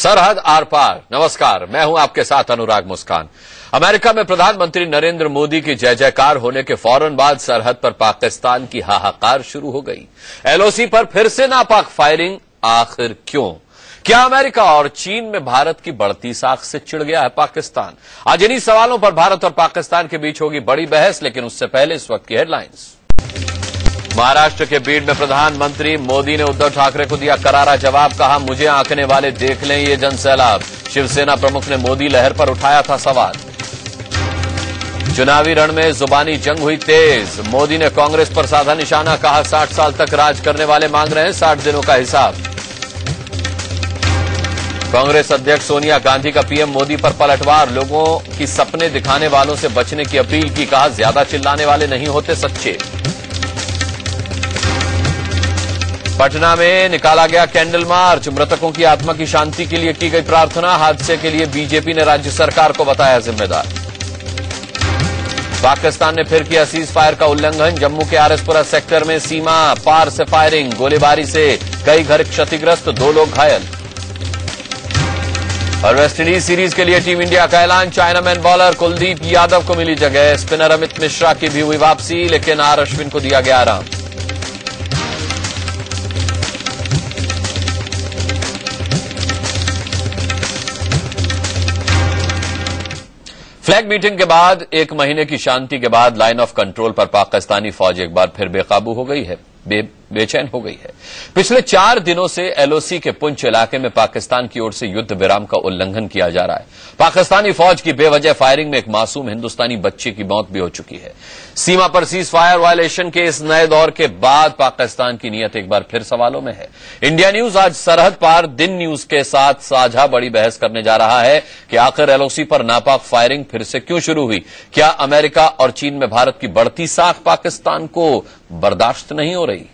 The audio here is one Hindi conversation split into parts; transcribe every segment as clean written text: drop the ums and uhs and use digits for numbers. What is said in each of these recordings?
सरहद आर पार। नमस्कार, मैं हूं आपके साथ अनुराग मुस्कान। अमेरिका में प्रधानमंत्री नरेंद्र मोदी की जय जयकार होने के फौरन बाद सरहद पर पाकिस्तान की हाहाकार शुरू हो गई। एलओसी पर फिर से नापाक फायरिंग, आखिर क्यों? क्या अमेरिका और चीन में भारत की बढ़ती साख से चिढ़ गया है पाकिस्तान? आज इन्हीं सवालों पर भारत और पाकिस्तान के बीच होगी बड़ी बहस, लेकिन उससे पहले इस वक्त की हेडलाइंस। महाराष्ट्र के बीड में प्रधानमंत्री मोदी ने उद्धव ठाकरे को दिया करारा जवाब, कहा मुझे आंकने वाले देख लें ये जनसैलाब। शिवसेना प्रमुख ने मोदी लहर पर उठाया था सवाल। चुनावी रण में जुबानी जंग हुई तेज, मोदी ने कांग्रेस पर साधा निशाना, कहा 60 साल तक राज करने वाले मांग रहे हैं 60 दिनों का हिसाब। कांग्रेस अध्यक्ष सोनिया गांधी का पीएम मोदी पर पलटवार, लोगों की सपने दिखाने वालों से बचने की अपील की, कहा ज्यादा चिल्लाने वाले नहीं होते सच्चे। पटना में निकाला गया कैंडल मार्च, मृतकों की आत्मा की शांति के लिए की गई प्रार्थना। हादसे के लिए बीजेपी ने राज्य सरकार को बताया जिम्मेदार। पाकिस्तान ने फिर किया सीज फायर का उल्लंघन, जम्मू के आरएसपुरा सेक्टर में सीमा पार से फायरिंग, गोलीबारी से कई घर क्षतिग्रस्त, 2 लोग घायल। और वेस्टइंडीज सीरीज के लिए टीम इंडिया का ऐलान, चाइनामैन बॉलर कुलदीप यादव को मिली जगह, स्पिनर अमित मिश्रा की भी हुई वापसी, लेकिन आर अश्विन को दिया गया आराम। फ्लैग मीटिंग के बाद 1 महीने की शांति के बाद लाइन ऑफ कंट्रोल पर पाकिस्तानी फौज एक बार फिर बेकाबू हो गई है, बेचैन हो गई है। पिछले 4 दिनों से एलओसी के पुंछ इलाके में पाकिस्तान की ओर से युद्ध विराम का उल्लंघन किया जा रहा है। पाकिस्तानी फौज की बेवजह फायरिंग में एक मासूम हिंदुस्तानी बच्चे की मौत भी हो चुकी है। सीमा पर सीज फायर वायलेशन के इस नए दौर के बाद पाकिस्तान की नीयत एक बार फिर सवालों में है। इंडिया न्यूज आज सरहद पार दिन न्यूज के साथ साझा बड़ी बहस करने जा रहा है कि आखिर एलओसी पर नापाक फायरिंग फिर से क्यों शुरू हुई? क्या अमेरिका और चीन में भारत की बढ़ती साख पाकिस्तान को बर्दाश्त नहीं हो रही?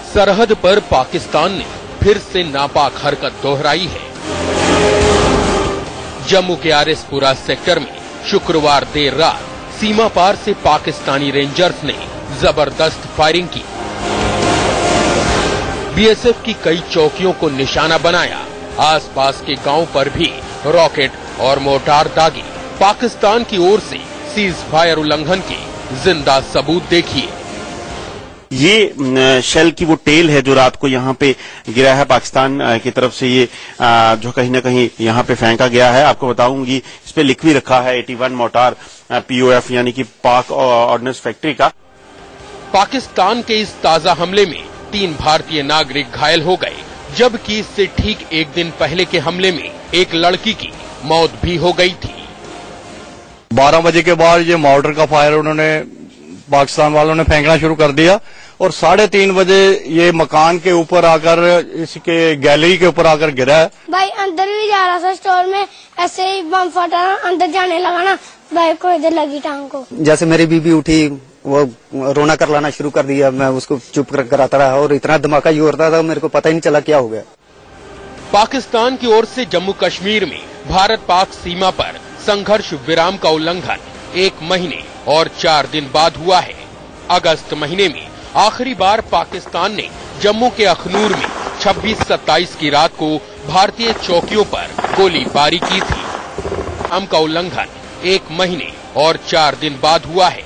सरहद पर पाकिस्तान ने फिर से नापाक हरकत दोहराई है। जम्मू के आरएसपुरा सेक्टर में शुक्रवार देर रात सीमा पार से पाकिस्तानी रेंजर्स ने जबरदस्त फायरिंग की। बीएसएफ की कई चौकियों को निशाना बनाया, आसपास के गांव पर भी रॉकेट और मोर्टार दागे। पाकिस्तान की ओर से सीज फायर उल्लंघन के जिंदा सबूत देखिए। ये शेल की वो टेल है जो रात को यहाँ पे गिरा है पाकिस्तान की तरफ से, ये जो कहीं ना कहीं यहाँ पे फेंका गया है। आपको बताऊंगी इस पे लिख भी रखा है 81 मोर्टार पीओएफ यानी कि पाक ऑर्डिनेंस फैक्ट्री का। पाकिस्तान के इस ताजा हमले में 3 भारतीय नागरिक घायल हो गए, जबकि इससे ठीक 1 दिन पहले के हमले में एक लड़की की मौत भी हो गई थी। 12 बजे के बाद ये मॉर्टर का फायर उन्होंने पाकिस्तान वालों ने फेंकना शुरू कर दिया और 3:30 बजे ये मकान के ऊपर आकर, इसके गैलरी के ऊपर आकर गिरा है। भाई अंदर भी जा रहा था स्टोर में, ऐसे ही बम फटा, अंदर जाने लगा ना, भाई को इधर लगी टांग को। जैसे मेरी बीबी उठी, वो रोना कर लाना शुरू कर दिया, मैं उसको चुप कराता रहा और इतना धमाका ये होता था मेरे को पता ही नहीं चला क्या हो गया। पाकिस्तान की ओर से जम्मू कश्मीर में भारत पाक सीमा पर संघर्ष विराम का उल्लंघन 1 महीने और 4 दिन बाद हुआ है। अगस्त महीने में आखिरी बार पाकिस्तान ने जम्मू के अखनूर में 26-27 की रात को भारतीय चौकियों पर गोलीबारी की थी। विराम का उल्लंघन 1 महीने और 4 दिन बाद हुआ है।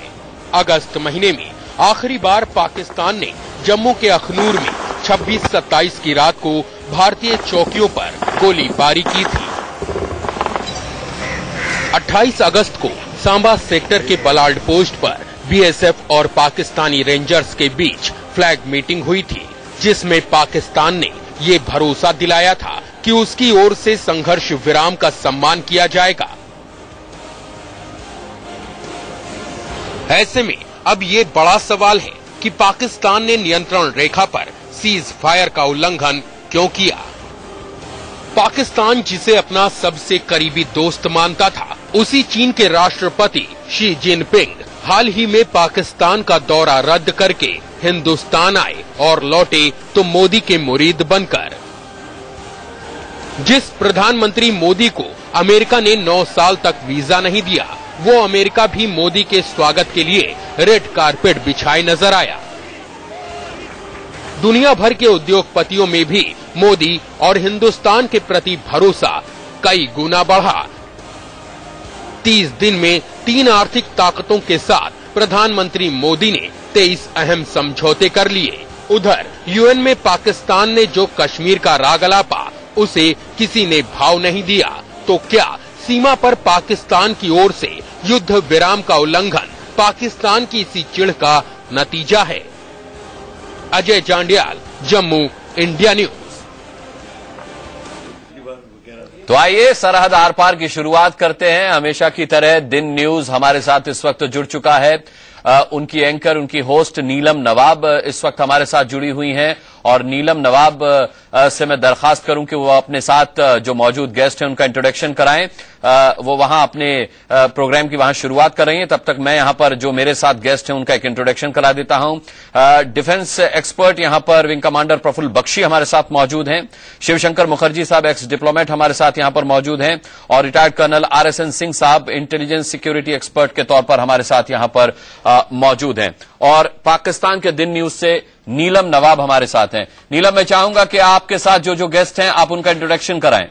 अगस्त महीने में आखिरी बार पाकिस्तान ने जम्मू के अखनूर में 26-27 की रात को भारतीय चौकियों पर गोलीबारी की थी। 28 अगस्त को सांबा सेक्टर के बलाल्ड पोस्ट पर बीएसएफ और पाकिस्तानी रेंजर्स के बीच फ्लैग मीटिंग हुई थी, जिसमें पाकिस्तान ने ये भरोसा दिलाया था कि उसकी ओर से संघर्ष विराम का सम्मान किया जाएगा। ऐसे में अब ये बड़ा सवाल है कि पाकिस्तान ने नियंत्रण रेखा पर सीज फायर का उल्लंघन क्यों किया। पाकिस्तान जिसे अपना सबसे करीबी दोस्त मानता था, उसी चीन के राष्ट्रपति शी जिनपिंग हाल ही में पाकिस्तान का दौरा रद्द करके हिंदुस्तान आए और लौटे तो मोदी के मुरीद बनकर। जिस प्रधानमंत्री मोदी को अमेरिका ने 9 साल तक वीजा नहीं दिया, वो अमेरिका भी मोदी के स्वागत के लिए रेड कारपेट बिछाए नजर आया। दुनिया भर के उद्योगपतियों में भी मोदी और हिंदुस्तान के प्रति भरोसा कई गुना बढ़ा। 30 दिन में 3 आर्थिक ताकतों के साथ प्रधानमंत्री मोदी ने 23 अहम समझौते कर लिए। उधर यूएन में पाकिस्तान ने जो कश्मीर का राग अलापा, उसे किसी ने भाव नहीं दिया। तो क्या सीमा पर पाकिस्तान की ओर से युद्ध विराम का उल्लंघन पाकिस्तान की इसी चिढ़ का नतीजा है? Ajay Jandial, Jammu, India News. तो आइए सरहद आर पार की शुरुआत करते हैं। हमेशा की तरह दिन न्यूज हमारे साथ इस वक्त जुड़ चुका है। उनकी एंकर, उनकी होस्ट नीलम नवाब इस वक्त हमारे साथ जुड़ी हुई हैं और नीलम नवाब से मैं दरखास्त करूं कि वो अपने साथ जो मौजूद गेस्ट हैं उनका इंट्रोडक्शन कराएं। वो वहां अपने प्रोग्राम की वहां शुरुआत कर रही हैं। तब तक मैं यहां पर जो मेरे साथ गेस्ट हैं उनका एक इंट्रोडक्शन करा देता हूं। डिफेंस एक्सपर्ट यहां पर विंग कमांडर प्रफुल्ल बख्शी हमारे साथ मौजूद हैं। शिवशंकर मुखर्जी साहब एक्स डिप्लोमेट हमारे साथ यहां पर मौजूद हैं और रिटायर्ड कर्नल RSN सिंह साहब इंटेलिजेंस सिक्योरिटी एक्सपर्ट के तौर पर हमारे साथ यहां पर मौजूद हैं। और पाकिस्तान के दिन न्यूज से नीलम नवाब हमारे साथ हैं। नीलम, मैं चाहूंगा कि आपके साथ जो गेस्ट हैं आप उनका इंट्रोडक्शन कराएं।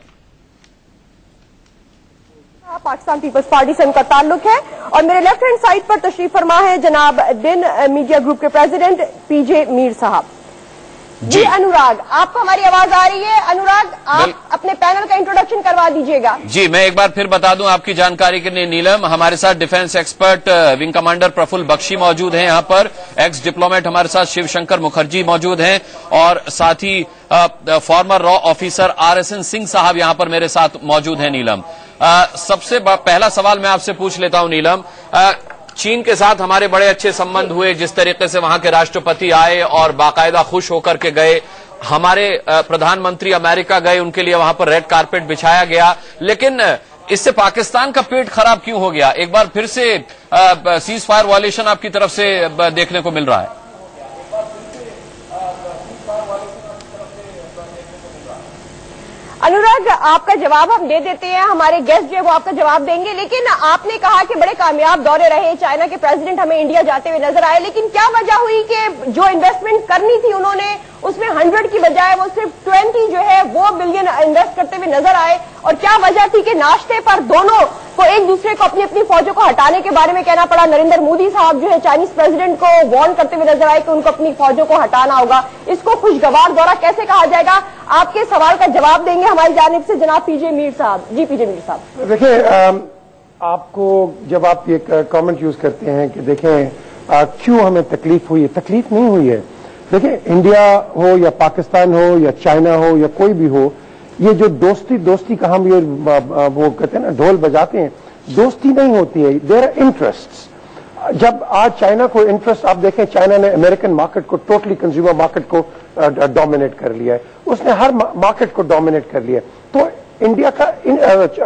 पाकिस्तान पीपल्स पार्टी से उनका ताल्लुक है और मेरे लेफ्ट हैंड साइड पर तशरीफ फरमा है जनाब दिन मीडिया ग्रुप के प्रेसिडेंट PJ मीर साहब। जी अनुराग, आपको हमारी आवाज आ रही है? अनुराग, आप अपने पैनल का इंट्रोडक्शन करवा दीजिएगा। जी, मैं एक बार फिर बता दूं आपकी जानकारी के लिए नीलम, हमारे साथ defence expert wing commander Praful Bakshi मौजूद हैं। यहाँ पर एक्स डिप्लोमेट हमारे साथ शिवशंकर मुखर्जी मौजूद हैं और साथ ही फॉर्मर रॉ ऑफिसर RSN सिंह साहब यहाँ पर मेरे साथ मौजूद हैं। नीलम, सबसे पहला सवाल मैं आपसे पूछ लेता हूं। नीलम, चीन के साथ हमारे बड़े अच्छे संबंध हुए, जिस तरीके से वहां के राष्ट्रपति आए और बाकायदा खुश होकर के गए। हमारे प्रधानमंत्री अमेरिका गए, उनके लिए वहां पर रेड कारपेट बिछाया गया, लेकिन इससे पाकिस्तान का पेट खराब क्यों हो गया? एक बार फिर से सीज फायर वायलेशन आपकी तरफ से देखने को मिल रहा है। अनुराग, आपका जवाब हम दे देते हैं, हमारे गेस्ट जो है वो आपका जवाब देंगे। लेकिन आपने कहा कि बड़े कामयाब दौरे रहे, चाइना के प्रेसिडेंट हमें इंडिया जाते हुए नजर आए, लेकिन क्या वजह हुई कि जो इन्वेस्टमेंट करनी थी उन्होंने उसमें 100 की बजाय वो सिर्फ 20 जो है वो बिलियन इन्वेस्ट करते हुए नजर आए? और क्या वजह थी कि नाश्ते पर दोनों को एक दूसरे को अपनी अपनी फौजों को हटाने के बारे में कहना पड़ा? नरेंद्र मोदी साहब जो है चाइनीज प्रेसिडेंट को वार्न करते हुए नजर आए कि उनको अपनी फौजों को हटाना होगा। इसको खुशगवार दौरा कैसे कहा जाएगा? आपके सवाल का जवाब देंगे हमारी जानिब से जनाब PJ मीर साहब। जी PJ मीर साहब। देखिए, आपको जब आप ये कमेंट यूज करते हैं कि देखें क्यों हमें तकलीफ हुई है, तकलीफ नहीं हुई है। देखिए, इंडिया हो या पाकिस्तान हो या चाइना हो या कोई भी हो, ये जो दोस्ती का हम ये वो कहते हैं ना ढोल बजाते हैं, दोस्ती नहीं होती है, देयर आर इंटरेस्ट्स। जब आज चाइना को इंटरेस्ट, आप देखें चाइना ने अमेरिकन मार्केट को, टोटली कंज्यूमर मार्केट को डोमिनेट कर लिया है, उसने हर मार्केट को डोमिनेट कर लिया है। तो इंडिया का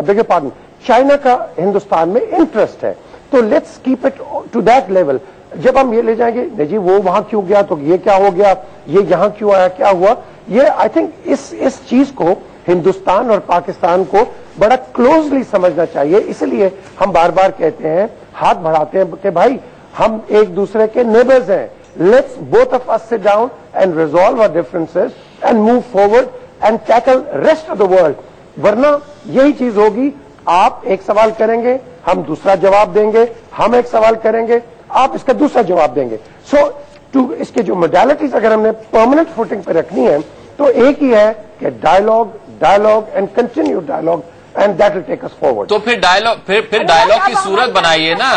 बेगे पार्डन चाइना का हिंदुस्तान में इंटरेस्ट है, तो let's keep it to that level. जब हम ये ले जाएंगे नहीं जी वो वहां क्यों गया, तो ये क्या हो गया, ये यहां क्यों आया, क्या हुआ, ये आई थिंक इस चीज को हिंदुस्तान और पाकिस्तान को बड़ा क्लोजली समझना चाहिए। इसलिए हम बार बार कहते हैं, हाथ बढ़ाते हैं कि भाई हम एक दूसरे के नेबर्स हैं, let's both of us sit down and resolve our differences and move forward and tackle rest of the world. वरना यही चीज होगी, आप एक सवाल करेंगे, हम दूसरा जवाब देंगे, हम एक सवाल करेंगे, आप इसका दूसरा जवाब देंगे। सो इसके जो मोडालिटीज अगर हमने परमानेंट फुटिंग पे रखनी है तो एक ही है कि dialogue and continue dialogue and that will take us forward. तो फिर डायलॉग की सूरत बनाइए ना,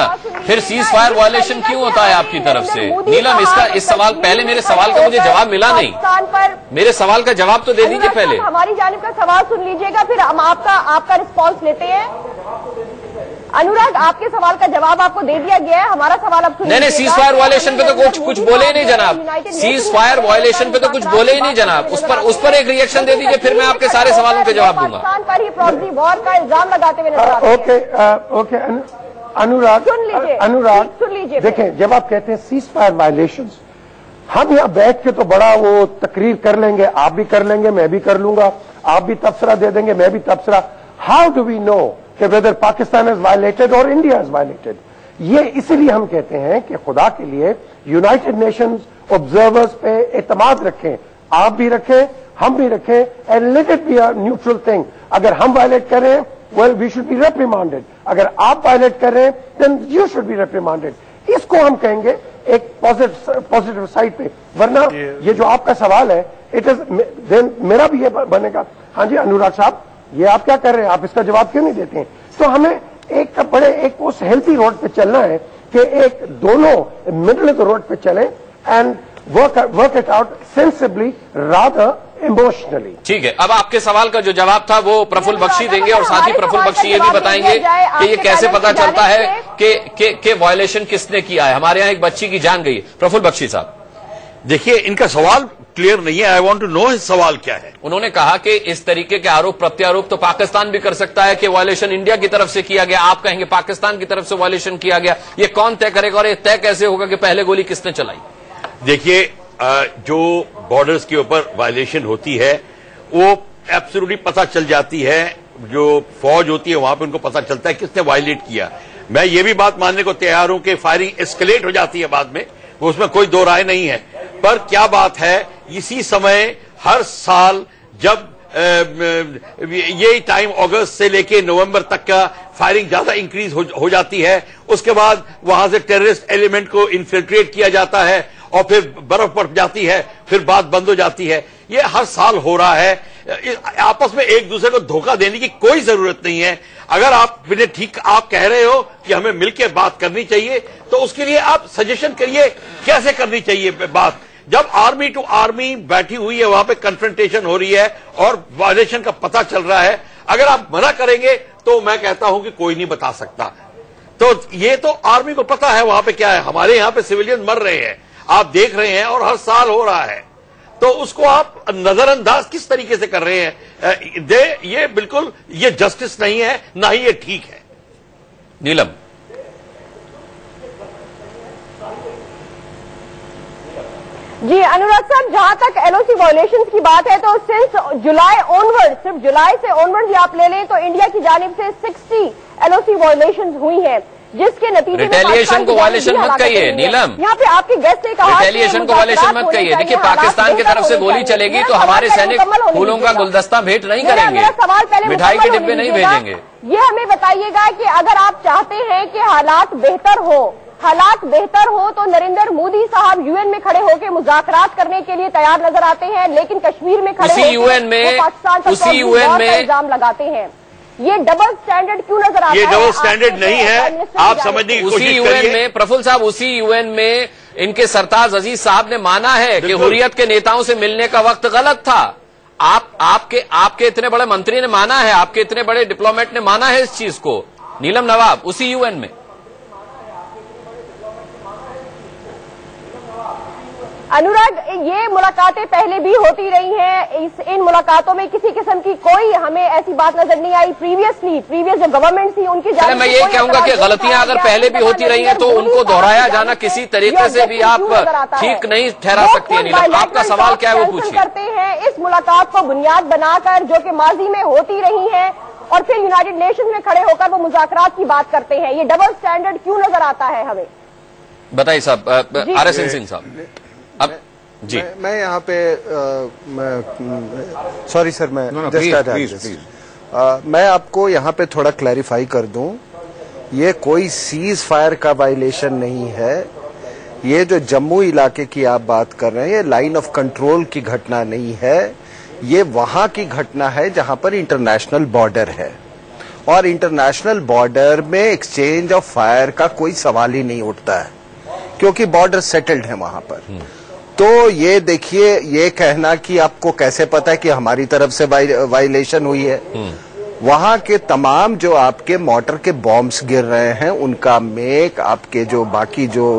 फिर सीज फायर वायलेशन क्यों होता है आपकी तरफ से? नीलम, इस सवाल, पहले मेरे सवाल का मुझे जवाब मिला नहीं, मेरे सवाल का जवाब तो दे दीजिए पहले। हमारी जानिब का सवाल सुन लीजिएगा, फिर हम आपका रिस्पॉन्स लेते हैं। अनुराग, आपके सवाल का जवाब आपको दे दिया गया है, हमारा सवाल अब सुनिए। नहीं, सीज फायर वायलेशन पे तो कुछ बोले ही नहीं जनाब, सीज फायर वायलेशन पे तो कुछ बोले ही नहीं जनाब, उस पर एक रिएक्शन दे दीजिए, फिर मैं आपके सारे सवालों के जवाब दूंगा। पाकिस्तान पर ही प्रॉक्सी वॉर का इल्जाम लगाते हुए नजर आते हैं। ओके अनुराग, सुन लीजिए। देखें, जब आप कहते हैं सीज फायर वायलेशन, हम यहाँ बैठ के तो बड़ा वो तकरीर कर लेंगे, आप भी कर लेंगे, मैं भी कर लूंगा, आप भी तबसरा दे देंगे, मैं भी तबसरा। हाउ डू वी नो कि वेदर पाकिस्तान इज वायलेटेड और इंडिया इज वायलेटेड? ये इसलिए हम कहते हैं कि खुदा के लिए यूनाइटेड नेशंस ऑब्जर्वर्स पे एतमाद रखें, आप भी रखें, हम भी रखें, and let it be a neutral thing. अगर हम वायलेट कर रहे हैं, वेल वी शुड बी रेप्रिमांडेड। अगर आप वायलेट कर रहे हैं, देन यू शुड बी रेप्रिमांडेड। इसको हम कहेंगे एक पॉजिटिव साइड पे। वरना ये जो आपका सवाल है, इट इज देन मेरा भी ये बनेगा, हाँ जी अनुराग साहब ये आप क्या कर रहे हैं, आप इसका जवाब क्यों नहीं देते हैं? तो हमें एक उस हेल्थी रोड पे चलना है कि एक दोनों मिडिल ऑफ द रोड पे चलें and work it out sensibly rather emotionally. ठीक है, अब आपके सवाल का जो जवाब था वो प्रफुल्ल बख्शी देंगे और साथ ही प्रफुल्ल बख्शी ये भी बताएंगे कि ये कैसे पता चलता है कि वायलेशन किसने किया है। हमारे यहाँ एक बच्ची की जान गई। प्रफुल्ल बख्शी साहब देखिए, इनका सवाल क्लियर नहीं है। आई वांट टू नो सवाल क्या है। उन्होंने कहा कि इस तरीके के आरोप प्रत्यारोप तो पाकिस्तान भी कर सकता है कि वायलेशन इंडिया की तरफ से किया गया, आप कहेंगे पाकिस्तान की तरफ से वायलेशन किया गया। ये कौन तय करेगा और ये तय कैसे होगा कि पहले गोली किसने चलाई? देखिए, जो बॉर्डर्स के ऊपर वायलेशन होती है वो एब्सोल्युटली पता चल जाती है। जो फौज होती है वहां पे उनको पता चलता है किसने वायलेट किया। मैं ये भी बात मानने को तैयार हूं कि फायरिंग एस्केलेट हो जाती है बाद में, उसमें कोई दो राय नहीं है। पर क्या बात है, इसी समय हर साल जब ये टाइम अगस्त से लेके नवंबर तक का फायरिंग ज्यादा इंक्रीज हो जाती है, उसके बाद वहां से टेररिस्ट एलिमेंट को इन्फिल्ट्रेट किया जाता है और फिर बर्फ पड़ जाती है, फिर बात बंद हो जाती है। ये हर साल हो रहा है। आपस में एक दूसरे को धोखा देने की कोई जरूरत नहीं है। अगर आप ठीक आप कह रहे हो कि हमें मिलकर बात करनी चाहिए, तो उसके लिए आप सजेशन करिए कैसे करनी चाहिए बात। जब आर्मी टू आर्मी बैठी हुई है, वहां पे कन्फ्रंटेशन हो रही है और वायलेशन का पता चल रहा है, अगर आप मना करेंगे तो मैं कहता हूं कि कोई नहीं बता सकता। तो ये तो आर्मी को पता है वहां पे क्या है। हमारे यहां पे सिविलियन मर रहे हैं, आप देख रहे हैं, और हर साल हो रहा है। तो उसको आप नजरअंदाज किस तरीके से कर रहे हैं? ये बिल्कुल ये जस्टिस नहीं है, ना ही ये ठीक है। नीलम, जी अनुराग साहब, जहां तक एलओसी वायलेशंस की बात है तो सिंस जुलाई ऑनवर्ड, सिर्फ जुलाई से ऑनवर्ड आप ले लें तो इंडिया की जानिब से 60 एलओसी वायलेशंस हुई हैं, जिसके नतीजे में रिटेलिएशन को वायलेशन मत कहिए नीलम। यहाँ पे आपके गेस्ट ने कहा रिटेलिएशन को वायलेशन मत कहिए। देखिए, पाकिस्तान की तरफ से गोली चलेगी तो हमारे सैनिक फूलों का गुलदस्ता भेंट नहीं करेंगे, सवाल पहले मिठाई के डिब्बे नहीं भेजेंगे। ये हमें बताइएगा कि अगर आप चाहते हैं कि हालात बेहतर हो तो नरेंद्र मोदी साहब यूएन में खड़े होकर मुज़ाकरात करने के लिए तैयार नजर आते हैं, लेकिन कश्मीर में खड़े होकर पाकिस्तान पर इल्जाम लगाते हैं। ये डबल स्टैंडर्ड क्यों नजर आता है? ये डबल स्टैंडर्ड नहीं है, आप समझने की कोशिश करिए। उसी यूएन में प्रफुल्ल साहब, उसी यूएन में इनके सरताज अजीज साहब ने माना है कि हुर्रियत के नेताओं से मिलने का वक्त गलत था। आपके इतने बड़े मंत्री ने माना है, आपके इतने बड़े डिप्लोमेट ने माना है इस चीज को। नीलम नवाब, उसी यूएन में। अनुराग, ये मुलाकातें पहले भी होती रही हैं। इन मुलाकातों में किसी किस्म की कोई हमें ऐसी बात नजर नहीं आई। प्रीवियस जो गवर्नमेंट थी उनकी मैं ये कहूंगा कि गलतियां अगर पहले भी होती रही हैं तो उनको दोहराया जाना किसी तरीके से भी आप ठीक नहीं ठहरा सकती है। नीलम, आपका सवाल क्या है वो पूछिए। करते हैं इस मुलाकात को बुनियाद बनाकर, जो कि माजी में होती रही है, और फिर यूनाइटेड नेशंस में खड़े होकर वो मुज़ाकरात की बात करते हैं। ये डबल स्टैंडर्ड क्यों नजर आता है हमें? बताइए साहब। RSN सिंह साहब। अब जी मैं यहाँ पे सॉरी सर, मैं मैं आपको यहाँ पे थोड़ा क्लैरिफाई कर दूं। ये कोई सीज फायर का वायलेशन नहीं है। ये जो जम्मू इलाके की आप बात कर रहे हैं, ये लाइन ऑफ कंट्रोल की घटना नहीं है। ये वहां की घटना है जहां पर इंटरनेशनल बॉर्डर है, और इंटरनेशनल बॉर्डर में एक्सचेंज ऑफ फायर का कोई सवाल ही नहीं उठता है, क्योंकि बॉर्डर सेटल्ड है वहां पर। तो ये देखिए, ये कहना कि आपको कैसे पता है कि हमारी तरफ से वायलेशन हुई है, वहां के तमाम जो आपके मोटर के बॉम्ब्स गिर रहे हैं उनका मेक, आपके जो बाकी जो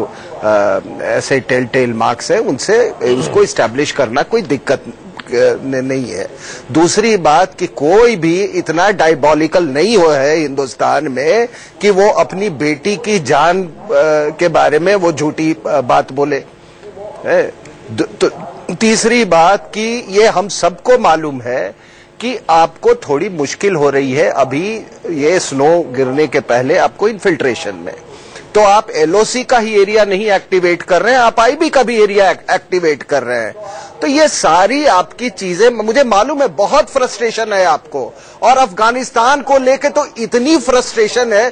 ऐसे टेल मार्क्स है, उनसे उसको इस्टेब्लिश करना कोई दिक्कत नहीं है। दूसरी बात कि कोई भी इतना डायबॉलिकल नहीं हुआ है हिंदुस्तान में कि वो अपनी बेटी की जान के बारे में वो झूठी बात बोले। तो तीसरी बात कि ये हम सबको मालूम है कि आपको थोड़ी मुश्किल हो रही है अभी ये स्नो गिरने के पहले आपको इन्फिल्ट्रेशन में, तो आप एलओसी का ही एरिया नहीं एक्टिवेट कर रहे हैं, आप आईबी का भी एरिया एक्टिवेट कर रहे हैं। तो ये सारी आपकी चीजें, मुझे मालूम है बहुत फ्रस्ट्रेशन है आपको, और अफगानिस्तान को लेके तो इतनी फ्रस्ट्रेशन है।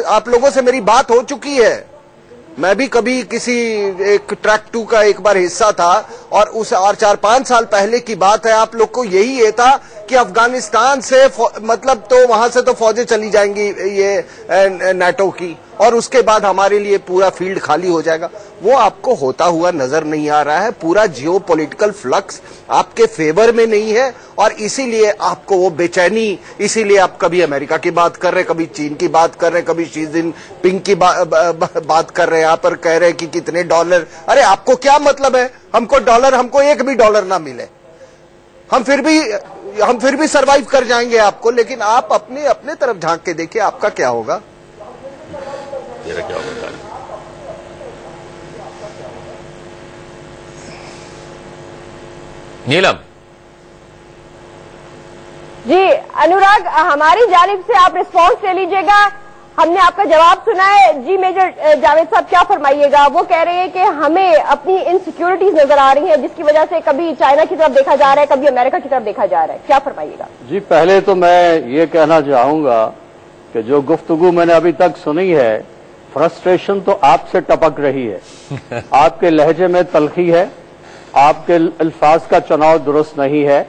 आप लोगों से मेरी बात हो चुकी है, मैं भी कभी किसी एक ट्रैक 2 का एक बार हिस्सा था, और 4-5 साल पहले की बात है। आप लोग को यही ये था कि अफगानिस्तान से मतलब तो वहां से तो फौजें चली जाएंगी ये नाटो की, और उसके बाद हमारे लिए पूरा फील्ड खाली हो जाएगा। वो आपको होता हुआ नजर नहीं आ रहा है। पूरा जियोपॉलिटिकल फ्लक्स आपके फेवर में नहीं है, और इसीलिए आपको वो बेचैनी, इसीलिए आप कभी अमेरिका की बात कर रहे हैं, कभी चीन की बात कर रहे हैं, कभी शी जिनपिंग की बात कर रहे हैं, यहाँ पर कह रहे हैं कि कितने डॉलर। अरे आपको क्या मतलब है, हमको एक भी डॉलर ना मिले, हम फिर भी सरवाइव कर जाएंगे आपको। लेकिन आप अपने तरफ झांक के देखिए, आपका क्या होगा। क्या होगा नीलम जी। अनुराग, हमारी जानिब से आप रिस्पांस ले लीजिएगा, हमने आपका जवाब सुना है। जी मेजर जावेद साहब क्या फरमाइएगा? वो कह रहे हैं कि हमें अपनी इनसिक्योरिटीज नजर आ रही है, जिसकी वजह से कभी चाइना की तरफ देखा जा रहा है, कभी अमेरिका की तरफ देखा जा रहा है, क्या फरमाइएगा? जी, पहले तो मैं ये कहना चाहूंगा कि जो गुफ्तगू मैंने अभी तक सुनी है, फ्रस्ट्रेशन तो आपसे टपक रही है। आपके लहजे में तलखी है, आपके अल्फाज का चुनाव दुरुस्त नहीं है,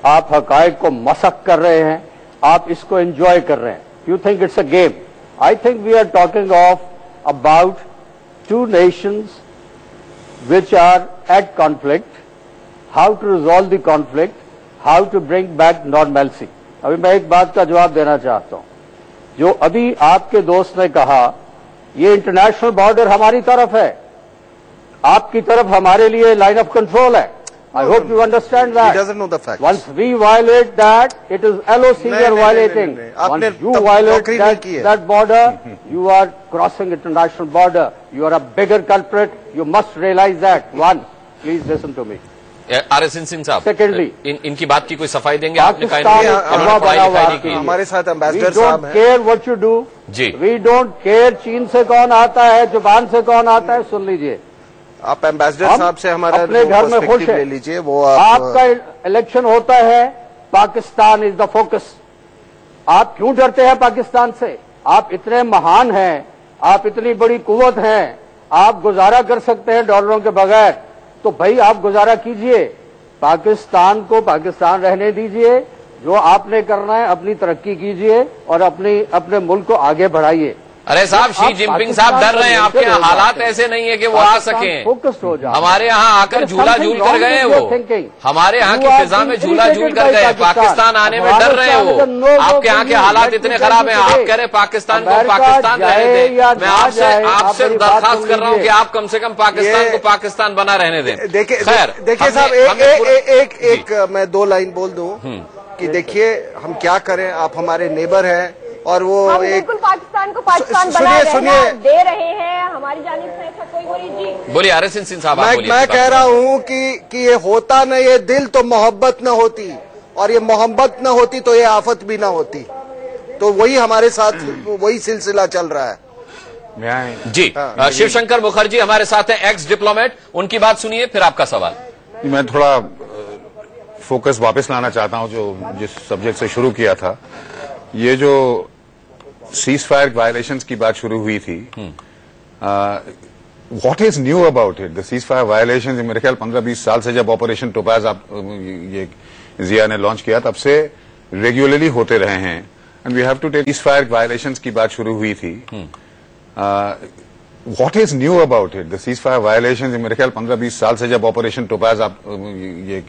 आप हकायक को मसक कर रहे हैं, आप इसको एंजॉय कर रहे हैं। You think it's a game. I think we are talking of about two nations which are at conflict, how to resolve the conflict, how to bring back normalcy. अभी मैं एक बात का जवाब देना चाहता हूं। जो अभी आपके दोस्त ने कहा, ये इंटरनेशनल बॉर्डर हमारी तरफ है, आपकी तरफ हमारे लिए लाइन ऑफ कंट्रोल है। I hope you understand that. He doesn't know the facts. Once we violate that, it is LOC we are violating. Once you violate that border, you are crossing international border. You are a bigger culprit. You must realize that. One, please listen to me. RS Singh साहब, Secondly, इनकी बात की कोई सफाई देंगे? आपने हमारे साथ एम्बेसडर साहब हैं। We don't care what you do. Ji, We don't care चीन से कौन आता है, जुबान से कौन आता है, सुन लीजिए। आप एम्बेसडर साहब से हमारा अपने घर में खुश ले लीजिए। वो आपका इलेक्शन होता है, पाकिस्तान इज द फोकस। आप क्यों डरते हैं पाकिस्तान से? आप इतने महान हैं, आप इतनी बड़ी कुव्वत हैं, आप गुजारा कर सकते हैं डॉलरों के बगैर, तो भाई आप गुजारा कीजिए। पाकिस्तान को पाकिस्तान रहने दीजिए, जो आपने करना है अपनी तरक्की कीजिए और अपने मुल्क को आगे बढ़ाइए। अरे साहब, शी जिनपिंग साहब डर रहे हैं, आपके यहाँ हालात ऐसे नहीं है कि वो आ सकें। फोकस्ड हो जाए। हमारे यहाँ आकर झूला झूल कर गए वो, हमारे यहाँ की फिजा में झूला झूल कर गए। पाकिस्तान आने में डर रहे हैं वो। आपके यहाँ के हालात इतने खराब हैं, आप कह रहे पाकिस्तान को पाकिस्तान रहने दें। मैं आपसे दरखास्त कर रहा हूँ कि आप कम से कम पाकिस्तान को पाकिस्तान बना रहने दें। देखिए साहब, एक मैं 2 लाइन बोल दूं कि देखिए हम क्या करें, आप हमारे नेबर हैं, और वो हम बिल्कुल पाकिस्तान को पाकिस्तान बना दे रहे हैं। हमारी जानिब से ऐसा कोई बोली जी। बोलिए RS सिंह साहब, मैं कह रहा हूँ कि ये होता न, ये दिल तो मोहब्बत न होती, और ये मोहब्बत न होती तो ये आफत भी ना होती। तो वही हमारे साथ वही सिलसिला चल रहा है। जी, शिवशंकर मुखर्जी हमारे साथ हैं, एक्स डिप्लोमेट, उनकी बात सुनिए, फिर आपका सवाल। मैं थोड़ा फोकस वापस लाना चाहता हूं, जो जिस सब्जेक्ट से शुरू किया था। ये जो सीज फायर वायलेशंस की बात शुरू हुई थी, what is new about it? The cease fire violations मेरे ख्याल 15-20 साल से, जब ऑपरेशन टोपाज ये जिया ने लॉन्च किया, तब से रेगुलरली होते रहे हैं। And we have to take cease fire violations की बात शुरू हुई थी, what is new about it? The cease fire violations मेरे ख्याल 15-20 साल से, जब ऑपरेशन टोपाज ये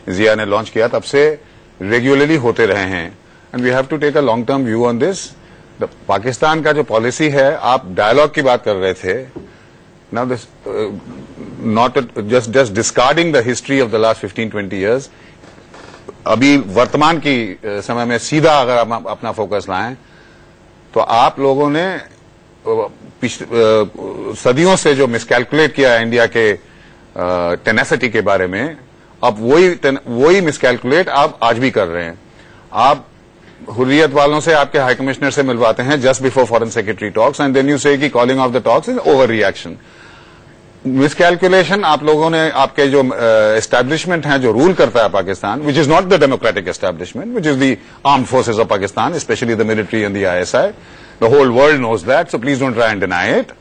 जिया ने लॉन्च किया, तब से रेगुलरली होते रहे हैं। And we have to take a long term view on this. Pakistan का जो पॉलिसी है, आप डायलॉग की बात कर रहे थे, now this not just discarding the history of the last 15-20 years, अभी वर्तमान की समय में सीधा अगर आप अपना फोकस लाएं, तो आप लोगों ने सदियों से जो मिसकैलकुलेट किया है इंडिया के टेनेसिटी के बारे में, अब वही मिसकैलकुलेट आप आज भी कर रहे हैं। आप हुर्रियत वालों से, आपके हाई कमिश्नर से मिलवाते हैं just before foreign secretary talks and then you say कि calling off the talks is over reaction. Miscalculation आप लोगों ने, आपके जो एस्टैब्लिशमेंट है जो रूल करता है Pakistan, which is not the democratic establishment, which is the armed forces of Pakistan, especially the military and the ISI, the whole world knows that, so please don't try and deny it.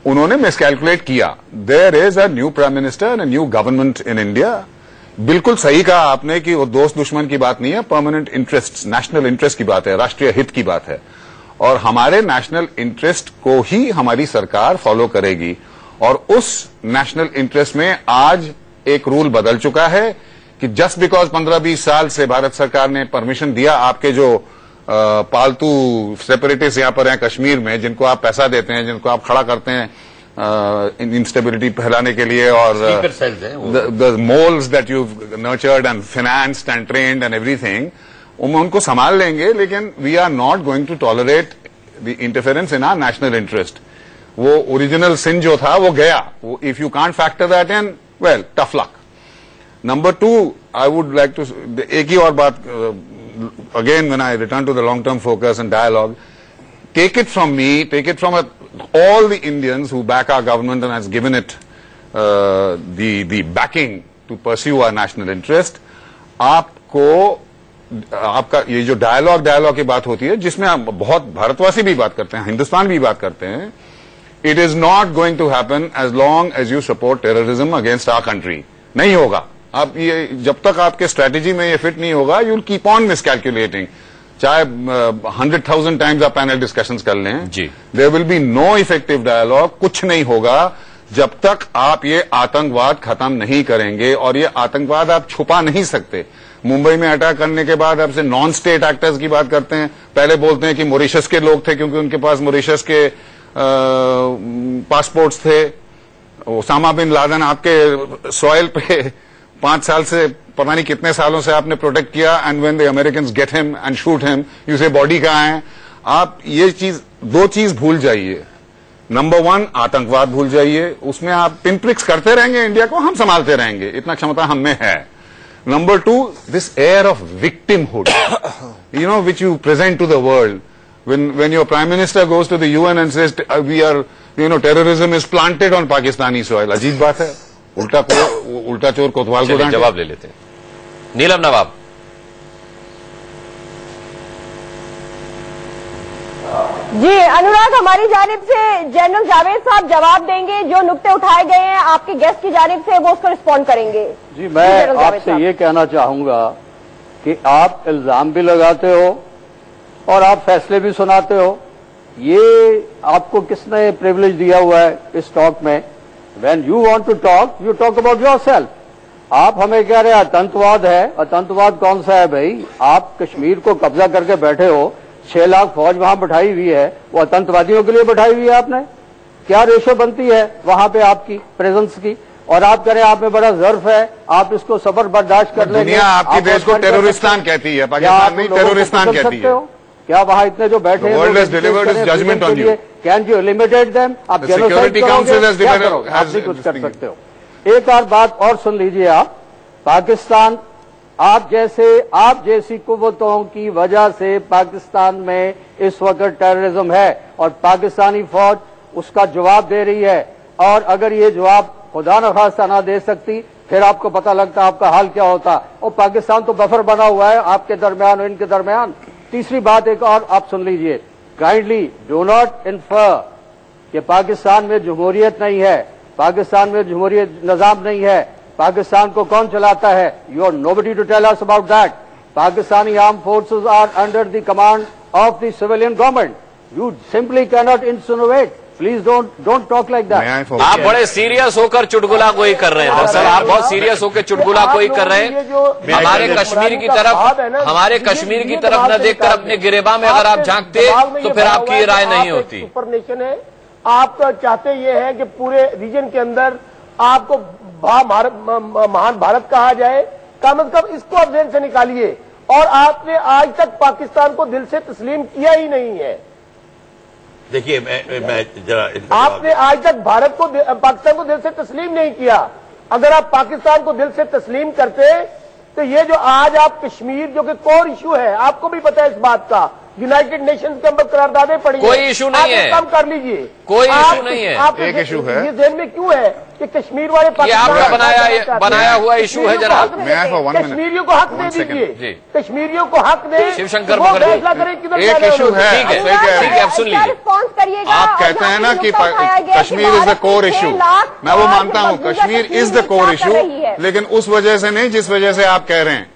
उन्होंने मिसकैलकुलेट किया। There is a new prime minister and a new government in India. बिल्कुल सही कहा आपने कि वो दोस्त दुश्मन की बात नहीं है, परमानेंट इंटरेस्ट, नेशनल इंटरेस्ट की बात है, राष्ट्रीय हित की बात है, और हमारे नेशनल इंटरेस्ट को ही हमारी सरकार फॉलो करेगी। और उस नेशनल इंटरेस्ट में आज एक रूल बदल चुका है कि जस्ट बिकॉज 15-20 साल से भारत सरकार ने परमिशन दिया, आपके जो पालतू सेपरेटिस्ट यहां पर हैं कश्मीर में, जिनको आप पैसा देते हैं, जिनको आप खड़ा करते हैं इंस्टेबिलिटी फैलाने के लिए, और the moles that you nurtured and financed and trained and everything, उनको संभाल लेंगे, लेकिन we are not going to tolerate the interference in our national interest. वो ओरिजिनल सिन जो था वो गया। If you can't factor that in, well, tough luck. Number 2, I would like to, एक ही और बात, again when I return to the long term focus and dialogue, take it from me, take it from all the Indians who back our government and has given it the backing to pursue our national interest. आपका ये जो डायलॉग की बात होती है, जिसमें आप बहुत भारतवासी भी बात करते हैं, हिंदुस्तान भी बात करते हैं, it is not going to happen as long as you support terrorism against our country. नहीं होगा। आप ये जब तक आपके स्ट्रेटेजी में ये फिट नहीं होगा, you will keep on miscalculating. चाहे 100,000 टाइम्स आप पैनल डिस्कशंस कर लें, there will be no effective dialogue. कुछ नहीं होगा जब तक आप ये आतंकवाद खत्म नहीं करेंगे, और ये आतंकवाद आप छुपा नहीं सकते। मुंबई में अटैक करने के बाद आपसे नॉन स्टेट एक्टर्स की बात करते हैं, पहले बोलते हैं कि मॉरिशस के लोग थे क्योंकि उनके पास मॉरिशस के पासपोर्ट्स थे। ओसामा बिन लादेन आपके सॉइल पे 5 साल से, पता नहीं कितने सालों से आपने प्रोटेक्ट किया, and when the Americans get him and shoot him, you से बॉडी कहां है। आप ये चीज, 2 चीज भूल जाइए। नंबर 1, आतंकवाद भूल जाइए, उसमें आप पिन प्रिक्स करते रहेंगे, इंडिया को हम संभालते रहेंगे, इतना क्षमता हम में है। Number 2, this air of victimhood, you know, which you present to the world. When your prime minister goes to the UN and says we are, you know, terrorism is planted on Pakistani soil, अजीब बात है। उल्टा चोर कोतवाल को जवाब ले लेते हैं। नीलम नवाब। जी अनुराग, हमारी जानिब से जनरल जावेद साहब जवाब देंगे, जो नुक्ते उठाए गए हैं आपके गेस्ट की जानिब से वो उसको रिस्पॉन्ड करेंगे। जी, मैं आपसे ये कहना चाहूंगा कि आप इल्जाम भी लगाते हो और आप फैसले भी सुनाते हो। ये आपको किसने प्रिविलेज दिया हुआ है इस टॉक में? When you want to talk, you talk about yourself. आप हमें कह रहे हैं आतंकवाद है। आतंकवाद कौन सा है भाई? आप कश्मीर को कब्जा करके बैठे हो, 6 लाख फौज वहां बैठाई हुई है, वो आतंकवादियों के लिए बैठाई हुई है आपने? क्या रेशो बनती है वहां पे आपकी प्रेजेंस की? और आप कह रहे हैं आप में बड़ा ज़र्फ है, आप इसको सबर बर्दाश्त कर लेंगे। दुनिया आपके देश को टेररिस्तान कहती है, पाकिस्तान नहीं टेररिस्तान कहती है। क्या वहां इतने जो बैठे हैं, कैन यू एलिमिनेट देम? आप सिक्योरिटी काउंसिल आप भी कुछ कर सकते हो। एक और बात और सुन लीजिए आप, पाकिस्तान आप जैसी कुव्वतों की वजह से पाकिस्तान में इस वक्त टेररिज्म है और पाकिस्तानी फौज उसका जवाब दे रही है। और अगर ये जवाब खुदा न खास्ता ना दे सकती, फिर आपको पता लगता आपका हाल क्या होता। और पाकिस्तान तो बफर बना हुआ है आपके दरमियान और इनके दरमियान। तीसरी बात एक और आप सुन लीजिए, काइंडली डू नॉट इन्फर कि पाकिस्तान में जमहूरियत नहीं है, पाकिस्तान में जमहूरियत निजाम नहीं है। पाकिस्तान को कौन चलाता है? You are nobody to tell us about that. Pakistani arm forces are under the command of the civilian government. You simply cannot insinuate. Please don't talk like that. आप बड़े सीरियस होकर चुटकुला कोई कर रहे हैं। दरअसल आप बहुत सीरियस होकर चुटकुला कोई कर रहे हैं। हमारे कश्मीर की तरफ न देखकर अपने गिरेबा में अगर आप झांकते तो फिर आपकी ये राय नहीं होती। सुपर नेशन है, आप चाहते ये है कि पूरे रीजन के अंदर आपको महान भारत कहा जाए। कम से कम इसको आप जेल से निकालिए। और आपने आज तक पाकिस्तान को दिल से तस्लीम किया ही नहीं है। देखिए मैं जरा आपने आज तक पाकिस्तान को दिल से तस्लीम नहीं किया। अगर आप पाकिस्तान को दिल से तस्लीम करते तो ये जो आज आप कश्मीर जो कि कोर इशू है, आपको भी पता है इस बात का, यूनाइटेड नेशंस के अंदर करारदादें पड़ी कोई इशू नहीं है, कम कर लीजिए, कोई इशू नहीं है, एक इशू है। ये जेल में क्यों है कि कश्मीर वाले ये आपका बनाया हुआ इशू है। जरा कश्मीरियों को हक दे दीजिए, कश्मीरियों को हक दे, शिवशंकर फैसला करें किधर एक इशू है। ठीक है, आप सुन लीजिए। रिस्पॉन्स करिएगा। आप कहते हैं ना कि Kashmir is the core issue, मैं वो मानता हूं, Kashmir is the core issue, लेकिन उस वजह से नहीं जिस वजह से आप कह रहे हैं।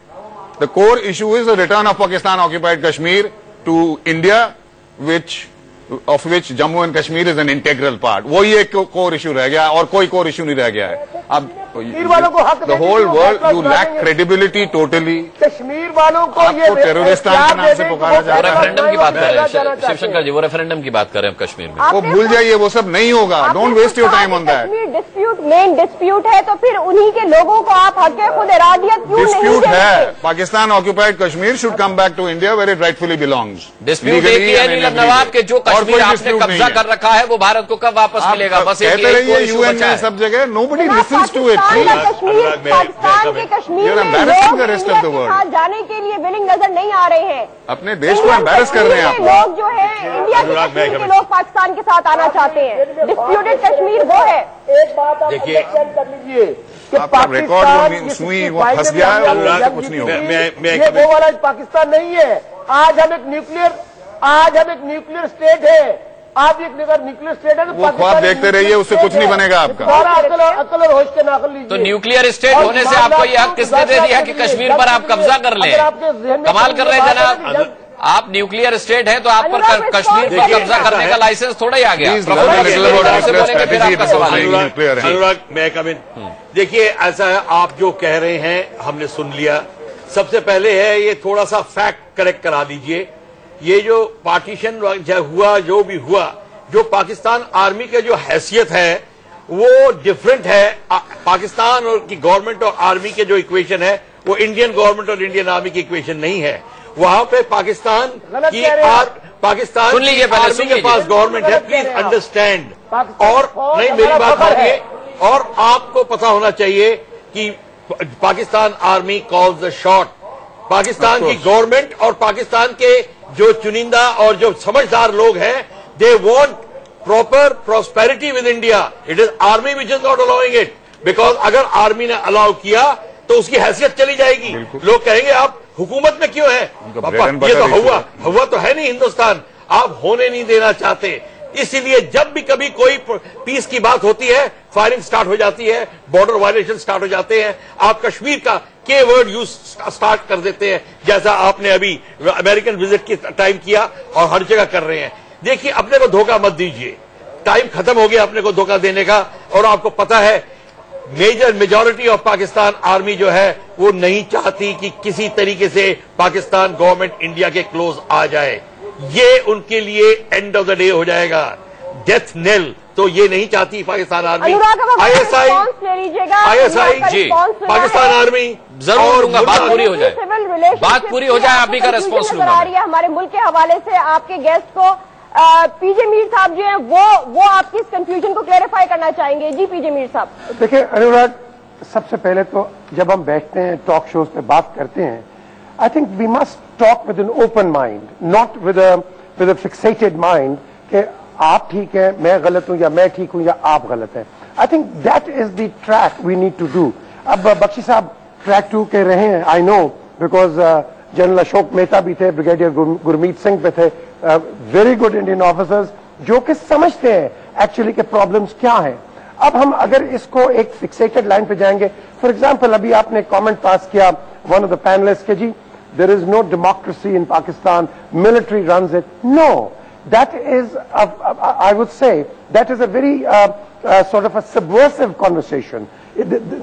The core issue is the return of Pakistan occupied Kashmir to India, of which Jammu and Kashmir is an integral part. वो ही एक कोर इशू रह गया और कोई कोर इशू नहीं रह गया है। अब the whole world, you lack credibility totally. Kashmir वालों को आपको टेररिस्तान के नाम से पुकारा जा रहा है। रेफरेंडम की बात कर रहे हैं शिवशंकर जी, वो रेफरेंडम की बात कर रहे हैं कश्मीर में। वो भूल जाइए, वो सब नहीं होगा। Don't waste your time on that. Kashmir dispute main dispute है, तो फिर उन्हीं के लोगों को आप हक खुद इरादियत क्यों नहीं डिस्प्यूट है। Pakistan occupied Kashmir should come back to India where it rightfully belongs. Dispute एक ही है नीलम नवाब के जो कश्मीर आपने कब्जा कर रखा है वो भारत को कब वापस मिलेगा? बस कहते रहिए यूएन में सब जगह, nobody listens to it. Pakistan के कश्मीर में लोग जाने के लिए विलिंग नजर नहीं आ रहे हैं। अपने देश को एम्बैरस कर रहे हैं आप लोग जो है इंडिया के लोग पाकिस्तान के साथ आना चाहते हैं। डिस्प्यूटेड कश्मीर वो है। एक बात आप अंडरस्टैंड कर लीजिए, आपका रिकॉर्ड सुई वो फंस गया है और कुछ नहीं होगा। ये वो वाला पाकिस्तान नहीं है। आज हम एक न्यूक्लियर स्टेट है। आप एक न्यूक्लियर स्टेट है तो वो ख्वाब देखते रहिए, उससे कुछ नहीं बनेगा आपका। अकल और होश के नाकल लीजिए। तो न्यूक्लियर स्टेट होने से आपको ये हक किसने दे दिया कि कश्मीर पर आप कब्जा कर लें? कमाल कर रहे हैं जनाब, आप न्यूक्लियर स्टेट है तो आप पर कश्मीर पर कब्जा करने का लाइसेंस थोड़ा ही आ गया। अनुराग, मैं कमिन, देखिए ऐसा है, आप जो कह रहे हैं हमने सुन लिया। सबसे पहले है ये थोड़ा सा फैक्ट करेक्ट करा दीजिए। ये जो पार्टीशन हुआ, जो भी हुआ, जो पाकिस्तान आर्मी के जो हैसियत है वो डिफरेंट है। पाकिस्तान और की गवर्नमेंट और आर्मी के जो इक्वेशन है वो इंडियन गवर्नमेंट और इंडियन आर्मी की इक्वेशन नहीं है। वहां पे पाकिस्तान की पाकिस्तान आर्मी के पास गवर्नमेंट है, प्लीज अंडरस्टैंड। और नहीं, मेरी बात मानिए, और आपको पता होना चाहिए कि Pakistan army calls the shot. Pakistan की गवर्नमेंट और पाकिस्तान के जो चुनिंदा और जो समझदार लोग हैं, they want proper prosperity with India. It is army which is not allowing it, because अगर आर्मी ने अलाउ किया तो उसकी हैसियत चली जाएगी। लोग कहेंगे आप हुकूमत में क्यों है? पापा, ये तो हुआ तो है नहीं हिंदुस्तान, आप होने नहीं देना चाहते। इसीलिए जब भी कभी कोई पीस की बात होती है, फायरिंग स्टार्ट हो जाती है, बॉर्डर वायलेशन स्टार्ट हो जाते हैं, आप कश्मीर का के वर्ड यूज स्टार्ट कर देते हैं, जैसा आपने अभी अमेरिकन विजिट की टाइम किया और हर जगह कर रहे हैं। देखिए, अपने को धोखा मत दीजिए, टाइम खत्म हो गया अपने को धोखा देने का। और आपको पता है मेजॉरिटी ऑफ पाकिस्तान आर्मी जो है वो नहीं चाहती कि किसी तरीके से पाकिस्तान गवर्नमेंट इंडिया के क्लोज आ जाए। ये उनके लिए एंड ऑफ द डे हो जाएगा, डेथ नेल। तो ये नहीं चाहती पाकिस्तान आर्मी। आईएसआई जी, पाकिस्तान आर्मी जरूर लूंगा, बात पूरी हो जाए, बात पूरी हो जाए, आप ही का रिस्पॉन्स लूंगा। हमारे मुल्क के हवाले से आपके गेस्ट को पीजे मीर साहब जो हैं वो आपकी इस कंफ्यूजन को क्लेरिफाई करना चाहेंगे। जी पीजे मीर साहब। देखिए अनुराग, सबसे पहले तो जब हम बैठते हैं टॉक शोज पे बात करते हैं, I think we must talk with an open mind, not with a fixated mind कि आप ठीक है, मैं गलत हूं, या मैं ठीक हूं, या आप गलत हैं। I think that is the track we need to do. अब बख्शी साहब ट्रैक 2 कह रहे हैं, I know, because general Ashok Mehta भी थे, ब्रिगेडियर गुरमीत सिंह पे थे, वेरी गुड इंडियन ऑफिसर्स जो कि समझते हैं एक्चुअली के प्रॉब्लम्स क्या हैं। अब हम अगर इसको एक फिक्सेटेड लाइन पे जाएंगे, फॉर एग्जांपल अभी आपने कमेंट पास किया वन ऑफ द पैनलिस्ट के जी there is no democracy in Pakistan, military runs it. No, that is I would say that is a very sort of a subversive conversation.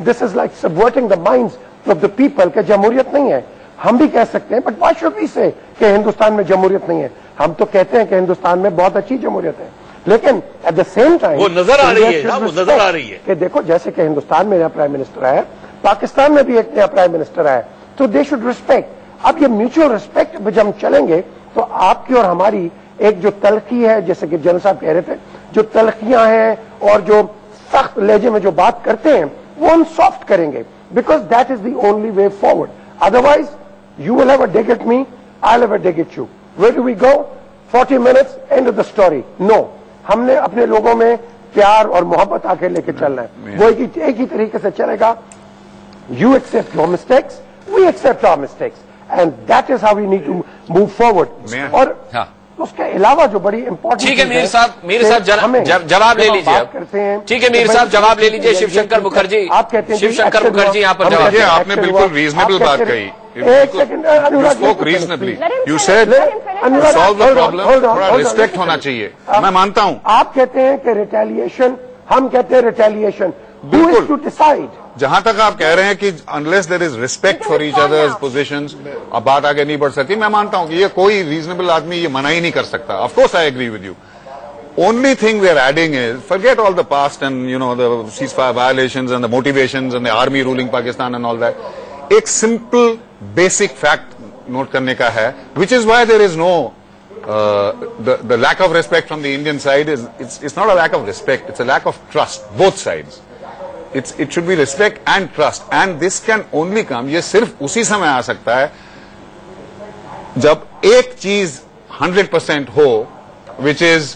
This is like subverting the minds of the people कि जमहूरियत नहीं है। हम भी कह सकते हैं, but why should we say कि हिंदुस्तान में जमहूरियत नहीं है? हम तो कहते हैं कि हिंदुस्तान में बहुत अच्छी जमहूरियत है, लेकिन एट द सेम टाइम वो नजर आ रही है, वो नजर आ रही है कि देखो जैसे कि हिंदुस्तान में नया प्राइम मिनिस्टर आया, पाकिस्तान में भी एक नया प्राइम मिनिस्टर आया, तो दे शुड रिस्पेक्ट। अब ये म्यूचुअल रिस्पेक्ट में जब हम चलेंगे तो आपकी और हमारी एक जो तलखी है, जैसे कि जनरल साहब कह रहे थे, जो तलखियां हैं और जो सख्त लहजे में जो बात करते हैं, वो हम सॉफ्ट करेंगे, because that is the only way forward. Otherwise you will have a dig at me, I will have a dig at you. Where do we go? 40 minutes, end of the story. No, हमने अपने लोगों में प्यार और मोहब्बत आके लेके चलना है. वो एक ही तरीके से चलेगा. You accept your mistakes, we accept our mistakes, and that is how we need to move forward. और उसके अलावा जो बड़ी इंपॉर्टेंट, ठीक है मीर साहब जवाब ले लीजिए. ठीक है मीर साहब जवाब ले लीजिए. शिवशंकर मुखर्जी, आप कहते हैं शिवशंकर मुखर्जी यहाँ पर जवाब. आपने बिल्कुल रीजनेबल बात कही. एक second, Anurag, reasonably you said solve the problem. थोड़ा रिस्पेक्ट होना चाहिए, मैं मानता हूँ. आप कहते हैं कि रिटेलिएशन, हम कहते हैं retaliation. Who is to decide? जहां तक आप कह रहे हैं कि unless there is respect for each others positions, अब बात आगे नहीं बढ़ सकती. मैं मानता हूं कि ये कोई रीजनेबल आदमी ये मना ही नहीं कर सकता. Of course I agree with you. Only thing we are adding is forget all the past and you know the ceasefire violations and the motivations and the army ruling Pakistan and all that. एक सिंपल बेसिक फैक्ट नोट करने का है, which is why there is no the lack of respect from the Indian side is it's not a lack of respect, it's a lack of trust, both sides. It should be respect and trust, and this can only come, ये सिर्फ उसी समय आ सकता है जब एक चीज 100% हो, which is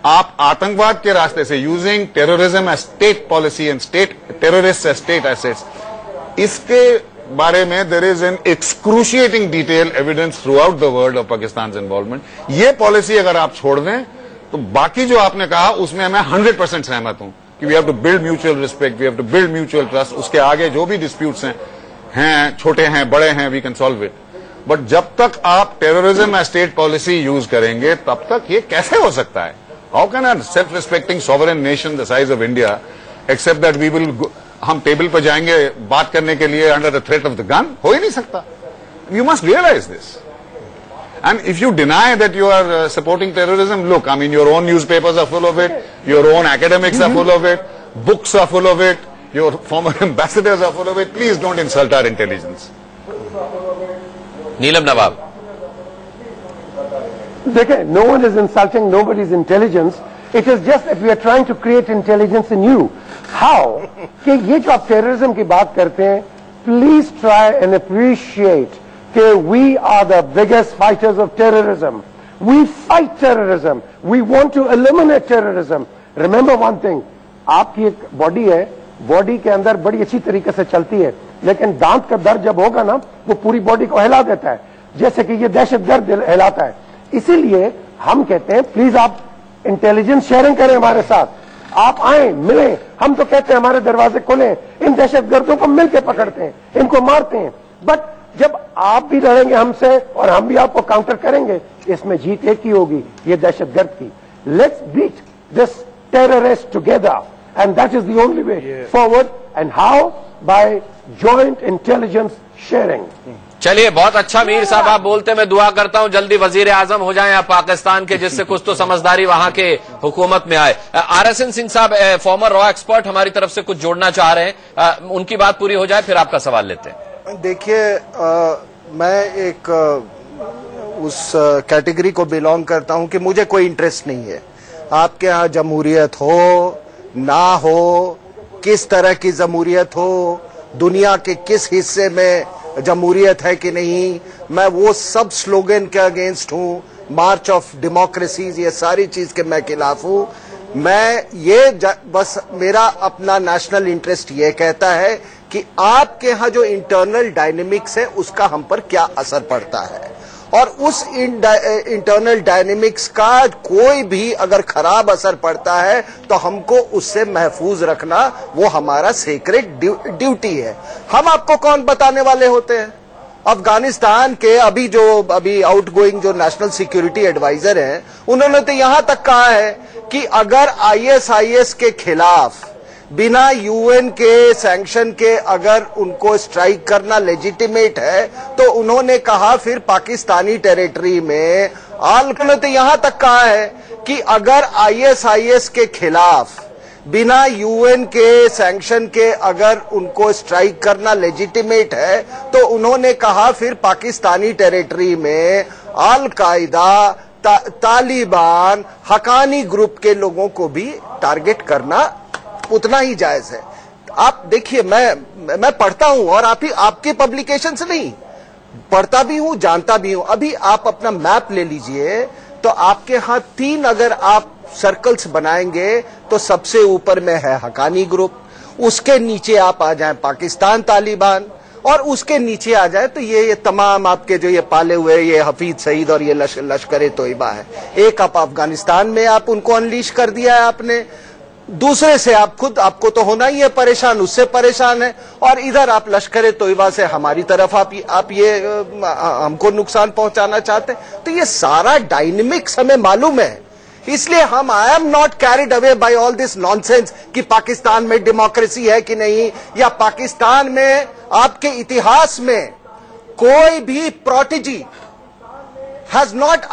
आप आतंकवाद के रास्ते से using terrorism as state policy and state terrorist as state assets, इसके बारे में there is an excruciating detail evidence throughout the world of Pakistan involvement. ये पॉलिसी अगर आप छोड़ दें तो बाकी जो आपने कहा उसमें मैं 100% सहमत हूं कि we have to build mutual respect, we have to build mutual trust. उसके आगे जो भी डिस्प्यूट्स हैं छोटे हैं बड़े हैं, we can solve it. But जब तक आप terrorism as state policy use करेंगे तब तक ये कैसे हो सकता है? How can a self respecting sovereign nation the size of India accept that we will, हम टेबल पर जाएंगे बात करने के लिए under the threat of the gun? हो ही नहीं सकता. You must realise this. And if you deny that you are supporting terrorism, look, I mean, your own newspapers are full of it, your own academics are full of it, books are full of it, your former ambassadors are full of it. Please don't insult our intelligence. नीलम नवाब. देखिए, no one is insulting nobody's intelligence. It is just that we are trying to create intelligence in you. How? कि ये जो आप terrorism की बात करते हैं, please try and appreciate we are the biggest fighters of terrorism. We fight terrorism. We want to eliminate terrorism. Remember one thing, आपकी एक बॉडी है, बॉडी के अंदर बड़ी अच्छी तरीके से चलती है, लेकिन दांत का दर्द जब होगा ना, वो पूरी बॉडी को हिला देता है, जैसे कि ये दहशतगर्द हिलाता है. इसीलिए हम कहते हैं प्लीज आप इंटेलिजेंस शेयरिंग करें हमारे साथ, आप आए मिलें. हम तो कहते हैं हमारे दरवाजे खोलें, इन दहशतगर्दों को मिलकर पकड़ते हैं, इनको मारते हैं. बट जब आप भी लड़ेंगे हमसे और हम भी आपको काउंटर करेंगे, इसमें जीत एक ही होगी, ये दहशतगर्द की. Let's beat this terrorist together and that is the only way forward. And how? By joint intelligence sharing. चलिए, बहुत अच्छा मीर साहब आप बोलते, मैं दुआ करता हूं जल्दी वजीर आजम हो जाएं आप पाकिस्तान के, जिससे कुछ तो समझदारी वहां के हुकूमत में आए. RSN सिंह साहब, फॉर्मर रॉ एक्सपर्ट, हमारी तरफ से कुछ जोड़ना चाह रहे हैं, उनकी बात पूरी हो जाए फिर आपका सवाल लेते हैं. देखिए, मैं एक उस कैटेगरी को बिलोंग करता हूं कि मुझे कोई इंटरेस्ट नहीं है आपके यहाँ जमहूरियत हो ना हो, किस तरह की जमहूरियत हो, दुनिया के किस हिस्से में जमहूरियत है कि नहीं. मैं वो सब स्लोगन के अगेंस्ट हूं, मार्च ऑफ डेमोक्रेसीज, ये सारी चीज के मैं खिलाफ हूं. मैं ये बस मेरा अपना नेशनल इंटरेस्ट ये कहता है कि आपके यहाँ जो इंटरनल डायनेमिक्स है उसका हम पर क्या असर पड़ता है, और उस इंटरनल डायनेमिक्स का कोई भी अगर खराब असर पड़ता है तो हमको उससे महफूज रखना वो हमारा सीक्रेट ड्यूटी है. हम आपको कौन बताने वाले होते हैं? अफगानिस्तान के अभी आउटगोइंग जो नेशनल सिक्योरिटी एडवाइजर हैं, उन्होंने तो यहां तक कहा है कि अगर ISIS के खिलाफ बिना UN के सैंक्शन के अगर उनको स्ट्राइक करना लेजिटिमेट है तो उन्होंने कहा फिर पाकिस्तानी टेरिटरी में उन्होंने तो यहां तक कहा है कि अगर ISIS के खिलाफ बिना UN के सैंक्शन के अगर उनको स्ट्राइक करना लेजिटिमेट है तो उन्होंने कहा फिर पाकिस्तानी टेरिटरी में अल-कायदा, तालिबान, हकानी ग्रुप के लोगों को भी टारगेट करना उतना ही जायज है. आप देखिए, मैं पढ़ता हूं और आपके पब्लिकेशन से नहीं पढ़ता भी हूं, जानता भी हूं। अभी आप अपना मैप ले लीजिए तो आपके यहां 3 अगर आप सर्कल्स बनाएंगे तो सबसे ऊपर में है हकानी ग्रुप, उसके नीचे आप आ जाएं पाकिस्तान तालिबान, और उसके नीचे आ जाए तो ये तमाम आपके जो ये पाले हुए ये हफीज सईद और ये लश्कर तोयबा है। एक आप अफगानिस्तान में आप उनको अनलीश कर दिया है आपने, दूसरे से आप खुद, आपको तो होना ही है परेशान, उससे परेशान है, और इधर आप लश्कर तोयबा से हमारी तरफ आप ये हमको नुकसान पहुंचाना चाहते हैं। तो ये सारा डायनेमिक्स हमें मालूम है, इसलिए हम I am not carried away by all this nonsense कि पाकिस्तान में डेमोक्रेसी है कि नहीं, या पाकिस्तान में आपके इतिहास में कोई भी प्रोटेजी has not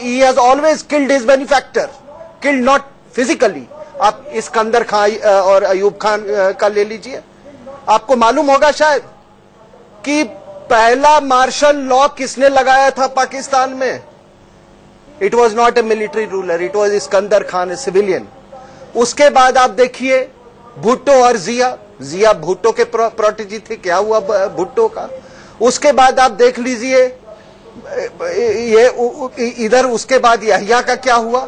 he has always killed his benefactor, killed not physically। आप इस्कंदर खान और अयूब खान का ले लीजिए, आपको मालूम होगा शायद कि पहला मार्शल लॉ किसने लगाया था पाकिस्तान में। It was not a military ruler, it was Iskander Khan, a civilian. उसके बाद आप देखिए भुट्टो और जिया भुट्टो के प्रोटेजी थे, क्या हुआ भुट्टो का। उसके बाद आप देख लीजिए ये इधर, उसके बाद यहिया का क्या हुआ।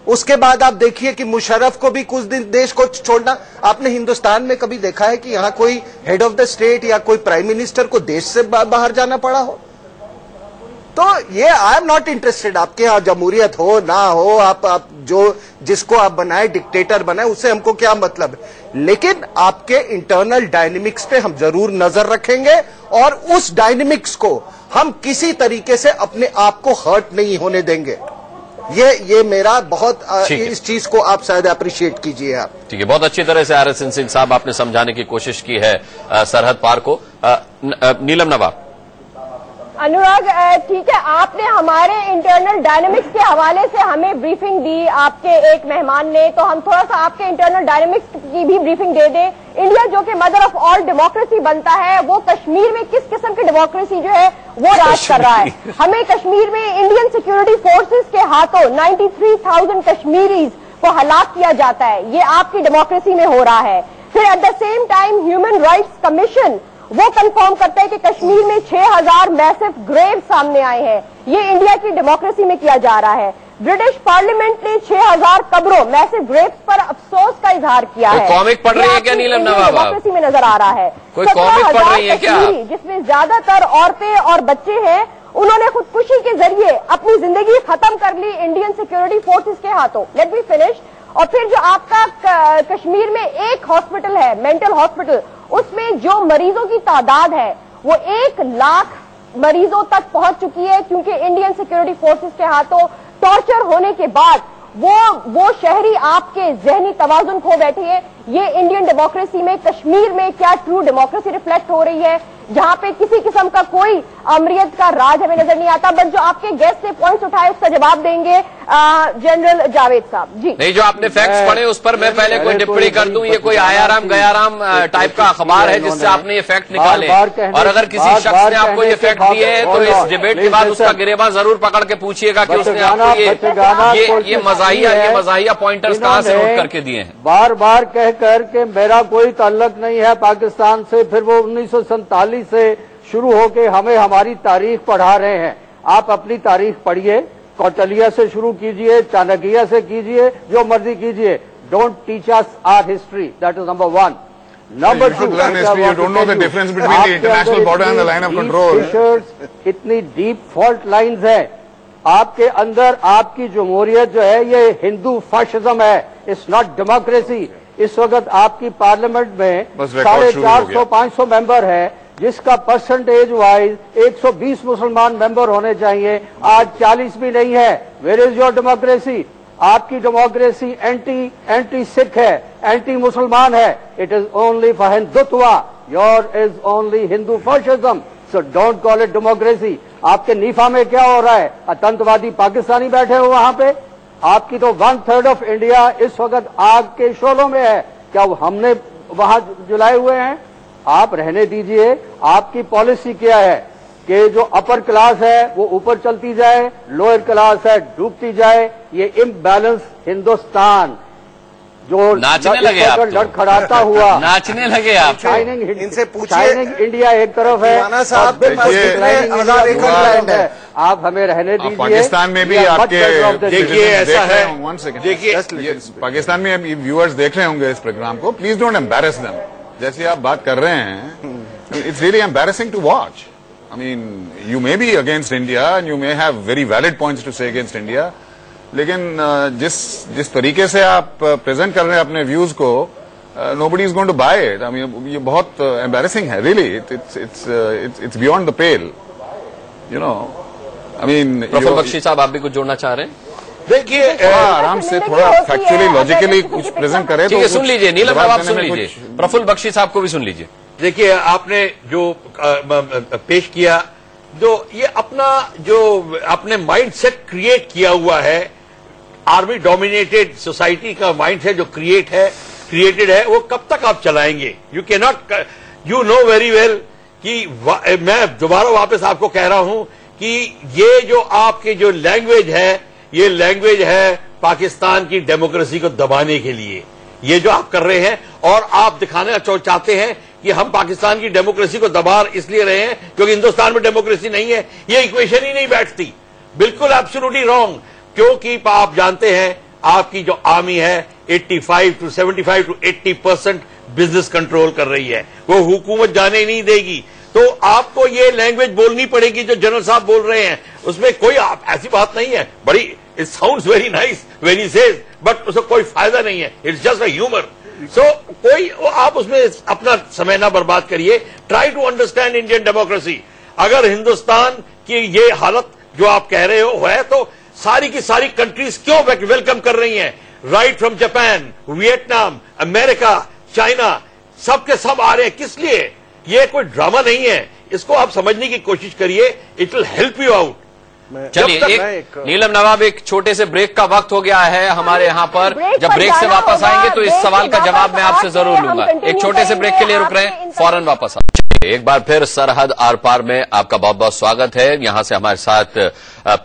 उसके बाद आप देखिए कि मुशर्रफ को भी कुछ दिन देश को छोड़ना। आपने हिंदुस्तान में कभी देखा है कि यहां कोई हेड ऑफ द स्टेट या कोई प्राइम मिनिस्टर को देश से बाहर जाना पड़ा हो? तो ये आई एम नॉट इंटरेस्टेड, आपके यहां जमहूरियत हो ना हो, आप जो जिसको आप बनाए डिक्टेटर बनाए, उससे हमको क्या मतलब है। लेकिन आपके इंटरनल डायनेमिक्स पे हम जरूर नजर रखेंगे, और उस डायनेमिक्स को हम किसी तरीके से अपने आप को हर्ट नहीं होने देंगे। ये मेरा बहुत इस चीज को आप शायद अप्रिशिएट कीजिए आप। ठीक है, बहुत अच्छी तरह से RSN सिंह साहब आपने समझाने की कोशिश की है सरहद पार को। नीलम नवाब। अनुराग, ठीक है, आपने हमारे इंटरनल डायनेमिक्स के हवाले से हमें ब्रीफिंग दी आपके एक मेहमान ने, तो हम थोड़ा सा आपके इंटरनल डायनेमिक्स की भी ब्रीफिंग दे दें। इंडिया जो कि मदर ऑफ ऑल डेमोक्रेसी बनता है, वो कश्मीर में किस किस्म की डेमोक्रेसी जो है वो राज कर रहा है। हमें कश्मीर में इंडियन सिक्योरिटी फोर्सेस के हाथों 93,000 कश्मीरीज को हलाक किया जाता है, ये आपकी डेमोक्रेसी में हो रहा है। फिर at the same time human rights commission वो कंफर्म करता है कि कश्मीर में 6,000 मैसिव ग्रेव सामने आए हैं, ये इंडिया की डेमोक्रेसी में किया जा रहा है। ब्रिटिश पार्लियामेंट ने 6,000 कब्रों मैसिव ग्रेव्स पर अफसोस का इजहार किया है। कॉमिक पढ़ रही है क्या नीलम नवाब? डेमोक्रेसी में नजर आ रहा है। कोई कॉमिक पढ़ रही है क्या? जिसमें ज्यादातर औरतें और बच्चे हैं, उन्होंने खुदकुशी के जरिए अपनी जिंदगी खत्म कर ली इंडियन सिक्योरिटी फोर्सेस के हाथों। Let be finish. और फिर जो आपका कश्मीर में एक हॉस्पिटल है, मेंटल हॉस्पिटल, उसमें जो मरीजों की तादाद है वो 1 लाख मरीजों तक पहुंच चुकी है, क्योंकि इंडियन सिक्योरिटी फोर्सेस के हाथों टॉर्चर होने के बाद वो शहरी आपके जहनी तवाजुन खो बैठे हैं। ये इंडियन डेमोक्रेसी में कश्मीर में क्या ट्रू डेमोक्रेसी रिफ्लेक्ट हो रही है, जहां पे किसी किस्म का कोई अमरियत का राज हमें नजर नहीं आता। बस जो आपके गेस्ट ने पॉइंट्स उठाए उसका जवाब देंगे जनरल जावेद साहब जी। नहीं, जो आपने फैक्ट्स पढ़े उस पर मैं पहले कोई टिप्पणी कर दूं। ये कोई आयाराम गयाराम टाइप का अखबार है जिससे आपने ये फैक्ट निकाले, और अगर किसी शख्स ने आपको ये फैक्ट दिए हैं तो इस डिबेट के बाद उसका गिरेबान जरूर पकड़ के पूछिएगा कि उसने आपको ये मज़ाहिया पॉइंटर्स कहां से नोट करके दिए हैं। बार बार कहकर के मेरा कोई ताल्लुक नहीं है पाकिस्तान से, फिर वो 1947 से शुरू होके हमें हमारी तारीख पढ़ा रहे हैं। आप अपनी तारीख पढ़िए, कौटिल्य से शुरू कीजिए, चाणक्य से कीजिए, जो मर्जी कीजिए। Don't teach us our history, that is number 1। Number 2, you don't know the difference between the international border and the line of control। इतनी डीप फॉल्ट लाइंस है आपके अंदर। आपकी जमहूरियत जो है ये हिंदू फाशिज्म है, इट्स नॉट डेमोक्रेसी। इस वक्त आपकी पार्लियामेंट में 450-500 मेंबर है, जिसका परसेंटेज वाइज 120 मुसलमान मेंबर होने चाहिए, आज 40 भी नहीं है। Where is your democracy? आपकी डेमोक्रेसी एंटी सिख है, एंटी मुसलमान है। It is only for Hindutva, your is only Hindu fascism. So don't call it democracy. आपके नीफा में क्या हो रहा है? आतंकवादी पाकिस्तानी बैठे हो वहां पे। आपकी तो 1/3 ऑफ इंडिया इस वक्त आग के शोलों में है। क्या हमने वहां जलाए हुए हैं? आप रहने दीजिए। आपकी पॉलिसी क्या है कि जो अपर क्लास है वो ऊपर चलती जाए, लोअर क्लास है डूबती जाए। ये इम्बैलेंस हिंदुस्तान, जो नाचने लगे आप, लड़खड़ाता हुआ नाचने लगे आप। इनसे पूछिए, शाइनिंग इंडिया एक तरफ है, आप हमें रहने दीजिए। पाकिस्तान में भी आपके देखिए ऐसा है, देखिए पाकिस्तान में व्यूअर्स देख रहे होंगे इस प्रोग्राम को, प्लीज डोंट एम्बैरस देम। जैसे आप बात कर रहे हैं, it's really embarrassing to watch. I mean, you may be against India and you may have very valid points to say against India, लेकिन जिस तरीके से आप प्रेजेंट कर रहे हैं अपने व्यूज को, nobody is going to buy it. I mean, ये बहुत embarrassing है, really. It's beyond the pale. You know, I mean. Praful Bakshi साहब, आप भी कुछ जोड़ना चाह रहे हैं? देखिए, आराम से थोड़ा फैक्चुअली लॉजिकली कुछ प्रेजेंट करें तो सुन लीजिए। नीलम नवाब सुन लीजिए, प्रफुल्ल बख्शी साहब को भी सुन लीजिए। देखिए, आपने जो पेश किया, ये अपने माइंडसेट क्रिएट किया हुआ है, आर्मी डोमिनेटेड सोसाइटी का माइंडसेट जो क्रिएटेड है, वो कब तक आप चलाएंगे? You can not, you know very well कि मैं दोबारा वापस आपको कह रहा हूं कि ये जो आपके जो लैंग्वेज है, ये लैंग्वेज है पाकिस्तान की डेमोक्रेसी को दबाने के लिए। ये जो आप कर रहे हैं, और आप दिखाना चाहते हैं कि हम पाकिस्तान की डेमोक्रेसी को दबा इसलिए रहे हैं क्योंकि हिंदुस्तान में डेमोक्रेसी नहीं है। ये इक्वेशन ही नहीं बैठती, बिल्कुल एब्सोल्युटली रॉन्ग। क्योंकि आप जानते हैं आपकी जो आर्मी है 75 to 80% बिजनेस कंट्रोल कर रही है, वो हुकूमत जाने नहीं देगी। तो आपको ये लैंग्वेज बोलनी पड़ेगी जो जनरल साहब बोल रहे हैं, उसमें कोई ऐसी बात नहीं है। बड़ी it sounds very nice when he says, but उसका कोई फायदा नहीं है, इट्स जस्ट अ ह्यूमर। कोई आप उसमें अपना समय ना बर्बाद करिए। Try to understand Indian democracy. अगर हिंदुस्तान की ये हालत जो आप कह रहे हो है, तो सारी की सारी कंट्रीज क्यों वेलकम कर रही हैं? Right from Japan, Vietnam, America, China, सबके सब आ रहे हैं। किस लिए? ये कोई ड्रामा नहीं है, इसको आप समझने की कोशिश करिए, it will help you out. चलिए, नीलम नवाब, एक छोटे से ब्रेक का वक्त हो गया है हमारे यहाँ पर। जब ब्रेक से वापस आएंगे तो इस सवाल का जवाब मैं आपसे जरूर लूंगा। एक छोटे से ब्रेक के लिए रुक रहे हैं, फौरन वापस आ। एक बार फिर सरहद आर पार में आपका बहुत बहुत स्वागत है। यहां से हमारे साथ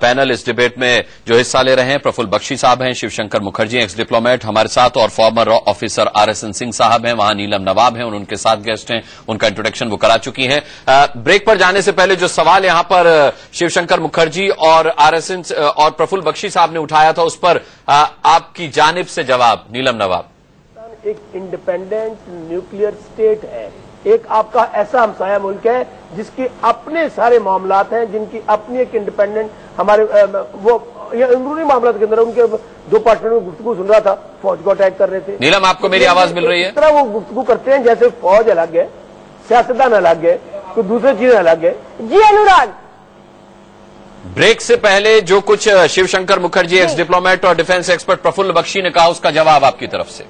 पैनल इस डिबेट में जो हिस्सा ले रहे हैं, प्रफुल्ल बख्शी साहब हैं, शिवशंकर मुखर्जी एक्स डिप्लोमेट हमारे साथ, और फॉर्मर रॉ ऑफिसर RSN सिंह साहब हैं, वहां नीलम नवाब हैं और उनके साथ गेस्ट हैं, उनका इंट्रोडक्शन वो करा चुकी हैं। ब्रेक पर जाने से पहले जो सवाल यहां पर शिवशंकर मुखर्जी और RSN और प्रफुल्ल बख्शी साहब ने उठाया था, उस पर आपकी जानिब से जवाब। नीलम नवाब, एक इंडिपेंडेंट न्यूक्लियर स्टेट है, एक आपका ऐसा हमसाया मुल्क है जिसके अपने सारे मामलात हैं, जिनकी अपनी एक इंडिपेंडेंट हमारे वो अंदरूनी मामलात के अंदर उनके दो पार्टनर में गुफ्तगू सुन रहा था, फौज को अटैक कर रहे थे। नीलम, आपको मेरी आवाज मिल रही है? इस तरह वो गुफ्तगू करते हैं जैसे फौज अलग है, सियासतदान अलग है, तो दूसरी चीजें अलग है। जी अनुराग, ब्रेक से पहले जो कुछ शिवशंकर मुखर्जी एक्स डिप्लोमेट और डिफेंस एक्सपर्ट प्रफुल्ल बख्शी ने कहा, उसका जवाब आपकी तरफ से।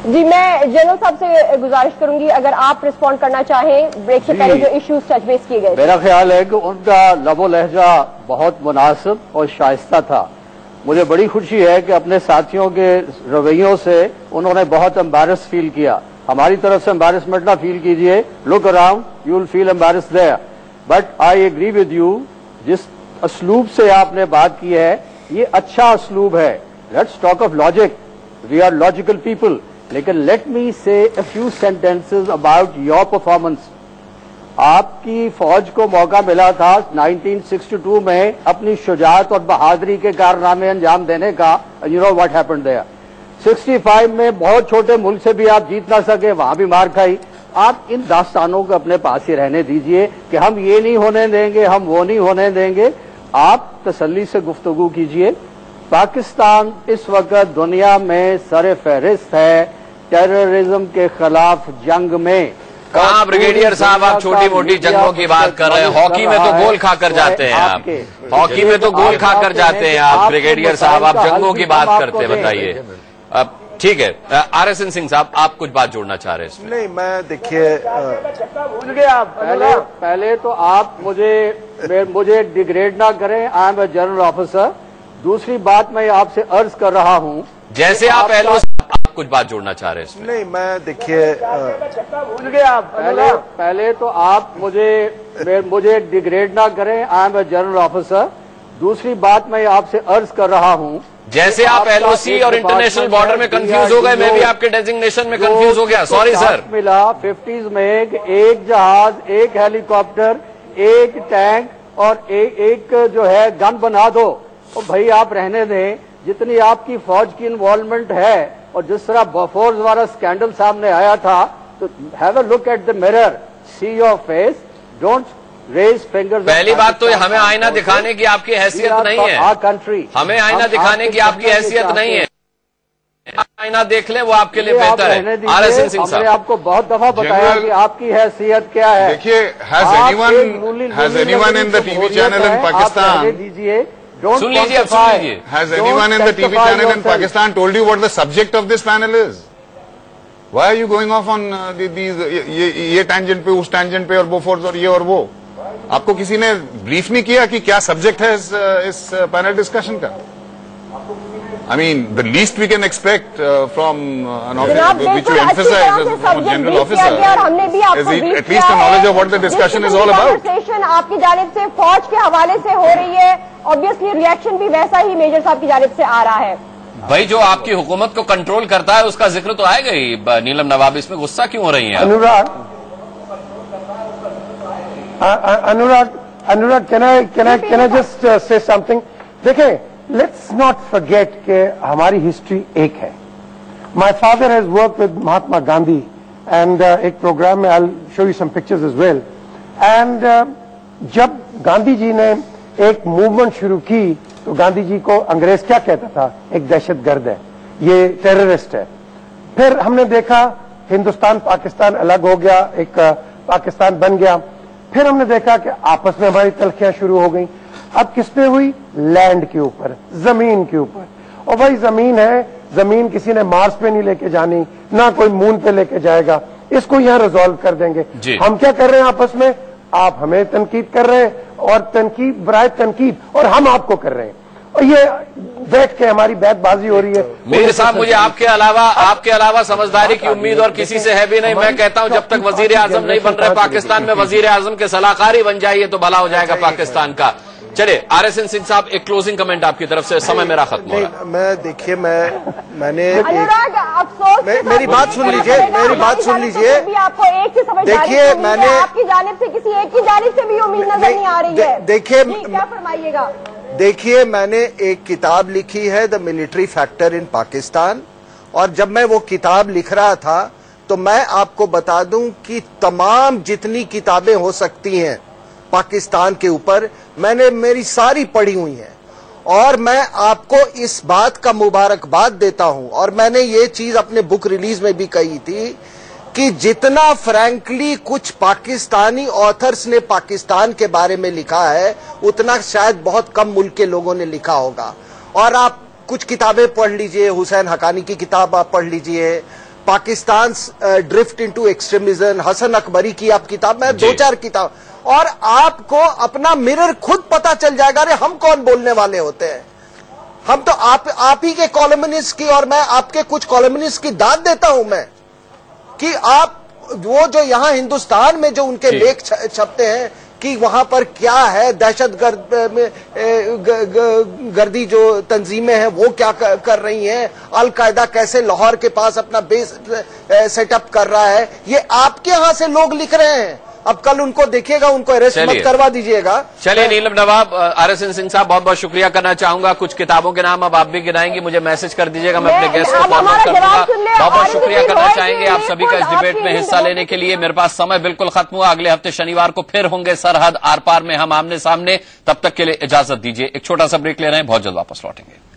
जी, मैं जनरल साहब से गुजारिश करूंगी अगर आप रिस्पॉन्ड करना चाहें ब्रेक से पहले जो इश्यूज टच बेस किए गए। मेरा ख्याल है कि उनका लबो लहजा बहुत मुनासिब और शाइस्ता था। मुझे बड़ी खुशी है कि अपने साथियों के रवैयों से उन्होंने बहुत एम्बैरस फील किया। हमारी तरफ से एम्बैरसमेंट ना फील कीजिए, look around, you will feel embarrassed there, but I agree with you. जिस असलूब से आपने बात की है, ये अच्छा असलूब है। Let's talk of logic, we are logical people. लेकिन let me say a few sentences about your performance. आपकी फौज को मौका मिला था 1962 में अपनी शुजाअत और बहादुरी के कारनामे अंजाम देने का। You know what happened there. 65 में बहुत छोटे मुल्क से भी आप जीत ना सके, वहां भी मार खाई। आप इन दास्तानों को अपने पास ही रहने दीजिए कि हम ये नहीं होने देंगे, हम वो नहीं होने देंगे। आप तसल्ली से गुफ्तगू कीजिए। पाकिस्तान इस वक्त दुनिया में सर फहरिस्त है टेररिज्म के खिलाफ जंग में। कहाँ ब्रिगेडियर साहब, आप छोटी मोटी जंगों की बात कर रहे हैं? हॉकी में तो गोल खाकर जाते हैं आप, हॉकी में तो गोल खाकर जाते हैं आप ब्रिगेडियर साहब, आप जंगों की बात करते हैं। बताइए। अब ठीक है, RSN सिंह साहब, आप कुछ बात जोड़ना चाह रहे हैं इसमें? नहीं, मैं देखिए भूल गए आप। पहले तो आप मुझे डिग्रेड ना करें, I am a general officer. दूसरी बात मैं आपसे अर्ज कर रहा हूं, जैसे आप LO, आप कुछ बात जोड़ना चाह रहे हैं इसमें? नहीं, मैं देखिए भूल गए आप। पहले तो आप मुझे डिग्रेड ना करें, I am a general officer. दूसरी बात मैं आपसे अर्ज कर रहा हूं, जैसे आप एलओसी और इंटरनेशनल बॉर्डर में कंफ्यूज हो गए, मैं भी आपके डेजिग्नेशन में कंफ्यूज हो गया, सॉरी सर। मिला 50s में एक जहाज, एक हेलीकॉप्टर, एक टैंक और एक जो है गन बना दो। तो भाई आप रहने दें, जितनी आपकी फौज की इन्वॉल्वमेंट है और जिस तरह बोफोर्स वाला स्कैंडल सामने आया था, तो have a look at the mirror, see your face, don't raise fingers. पहली बात तो हमें आईना दिखाने की आपकी हैसियत नहीं है, कंट्री हमें आईना दिखाने की आपकी हैसियत नहीं है। आईना देख ले, वो आपके लिए बेहतर है। RSN सिंह साहब, हमने आपको बहुत दफा बताया कि आपकी हैसियत क्या है। देखिए, has anyone in the TV channel in Pakistan, सुन लीजिए, अब सुन लीजिए, has anyone in the TV channel in Pakistan told you what the subject of this panel is? Why are you going off on these ये tangent पे, उस tangent पे, और बोफोर्स और ये और वो? आपको किसी ने ब्रीफ नहीं किया कि क्या सब्जेक्ट है इस पैनल डिस्कशन का? I mean, the least we can expect from an officer which you emphasize as a general officer is at least a knowledge of what the discussion is all about. आपकी जानिब से फौज के हवाले से हो रही है, ऑब्वियसली रिएक्शन भी वैसा ही मेजर साहब की जानिब से आ रहा है। भाई जो आपकी हुकूमत को कंट्रोल करता है उसका जिक्र तो आएगा ही। नीलम नवाब, इसमें गुस्सा क्यों हो रही हैं? अनुराग, can I just say something? देखें, let's not forget कि हमारी हिस्ट्री एक है। My father has worked with Mahatma Gandhi and एक प्रोग्राम में I'll show you some pictures as well. And जब गांधी जी ने एक मूवमेंट शुरू की तो गांधी जी को अंग्रेज क्या कहता था? एक दहशतगर्द है, ये टेररिस्ट है। फिर हमने देखा हिंदुस्तान पाकिस्तान अलग हो गया, एक पाकिस्तान बन गया। फिर हमने देखा कि आपस में हमारी तलखियां शुरू हो गई। अब किस पे हुई? लैंड के ऊपर, जमीन के ऊपर। और भाई जमीन है, जमीन किसी ने मार्स पे नहीं लेके जानी, ना कोई मून पे लेके जाएगा, इसको यहाँ रिजॉल्व कर देंगे। हम क्या कर रहे हैं आपस में? आप हमें तनकीद कर रहे हैं और तनकीद बराए तनकीद, और हम आपको कर रहे हैं, और ये बैठ के हमारी बैतबाजी हो रही है। मीर साहब, मुझे आपके अलावा समझदारी की उम्मीद और किसी से है भी नहीं। मैं कहता हूं जब तक वजीर आजम नहीं बन रहे पाकिस्तान में, वजीर आजम के सलाहकारी बन जाइए तो भला हो जाएगा पाकिस्तान का। चले RSN सिंह साहब, एक क्लोजिंग कमेंट आपकी तरफ से, समय मेरा खत्म हो रहा है। मैं देखिए, मैंने अफसोस, मेरी बात सुन लीजिए, मेरी बात सुन लीजिए। आपको एक ही समझदारी, देखिए, मैंने आपकी जानिब से किसी एक की जानिब से भी उम्मीद नजर नहीं आ रही है। देखिए, क्या फरमाइएगा? देखिए, मैंने एक किताब लिखी है, the military factor in Pakistan, और जब मैं वो किताब लिख रहा था तो मैं आपको बता दूं कि तमाम जितनी किताबें हो सकती हैं पाकिस्तान के ऊपर, मैंने मेरी सारी पढ़ी हुई हैं, और मैं आपको इस बात का मुबारकबाद देता हूं। और मैंने ये चीज अपने बुक रिलीज में भी कही थी कि जितना फ्रैंकली कुछ पाकिस्तानी ऑथर्स ने पाकिस्तान के बारे में लिखा है, उतना शायद बहुत कम मुल्क के लोगों ने लिखा होगा। और आप कुछ किताबें पढ़ लीजिए, हुसैन हकानी की किताब आप पढ़ लीजिए, Pakistan drift into extremism, Hasan Akbari की आप किताब, मैं 2-4 किताब, और आपको अपना मिरर खुद पता चल जाएगा। अरे हम कौन बोलने वाले होते हैं? हम तो आप ही के कॉलमनिस्ट की, और मैं आपके कुछ कॉलमनिस्ट की दाद देता हूं मैं, कि आप वो जो यहां हिंदुस्तान में जो उनके लेख छपते हैं कि वहां पर क्या है, दहशत गर्दी जो तंजीमें हैं वो क्या कर रही हैं, अल कायदा कैसे लाहौर के पास अपना बेस सेटअप कर रहा है, ये आपके यहां से लोग लिख रहे हैं। अब कल उनको देखिएगा, उनको अरेस्ट मत करवा दीजिएगा। चलिए नीलम नवाब, RSN सिंह साहब, बहुत बहुत शुक्रिया करना चाहूंगा। कुछ किताबों के नाम अब आप भी गिनाएंगे, मुझे मैसेज कर दीजिएगा, मैं अपने गेस्ट को फॉरवर्ड कर दूंगा। बहुत बहुत शुक्रिया करना चाहेंगे आप सभी का इस डिबेट में हिस्सा लेने के लिए। मेरे पास समय बिल्कुल खत्म हुआ, अगले हफ्ते शनिवार को फिर होंगे सरहद आर पार में हम आमने सामने। तब तक के लिए इजाजत दीजिए, एक छोटा सा ब्रेक ले रहे हैं, बहुत जल्द वापस लौटेंगे।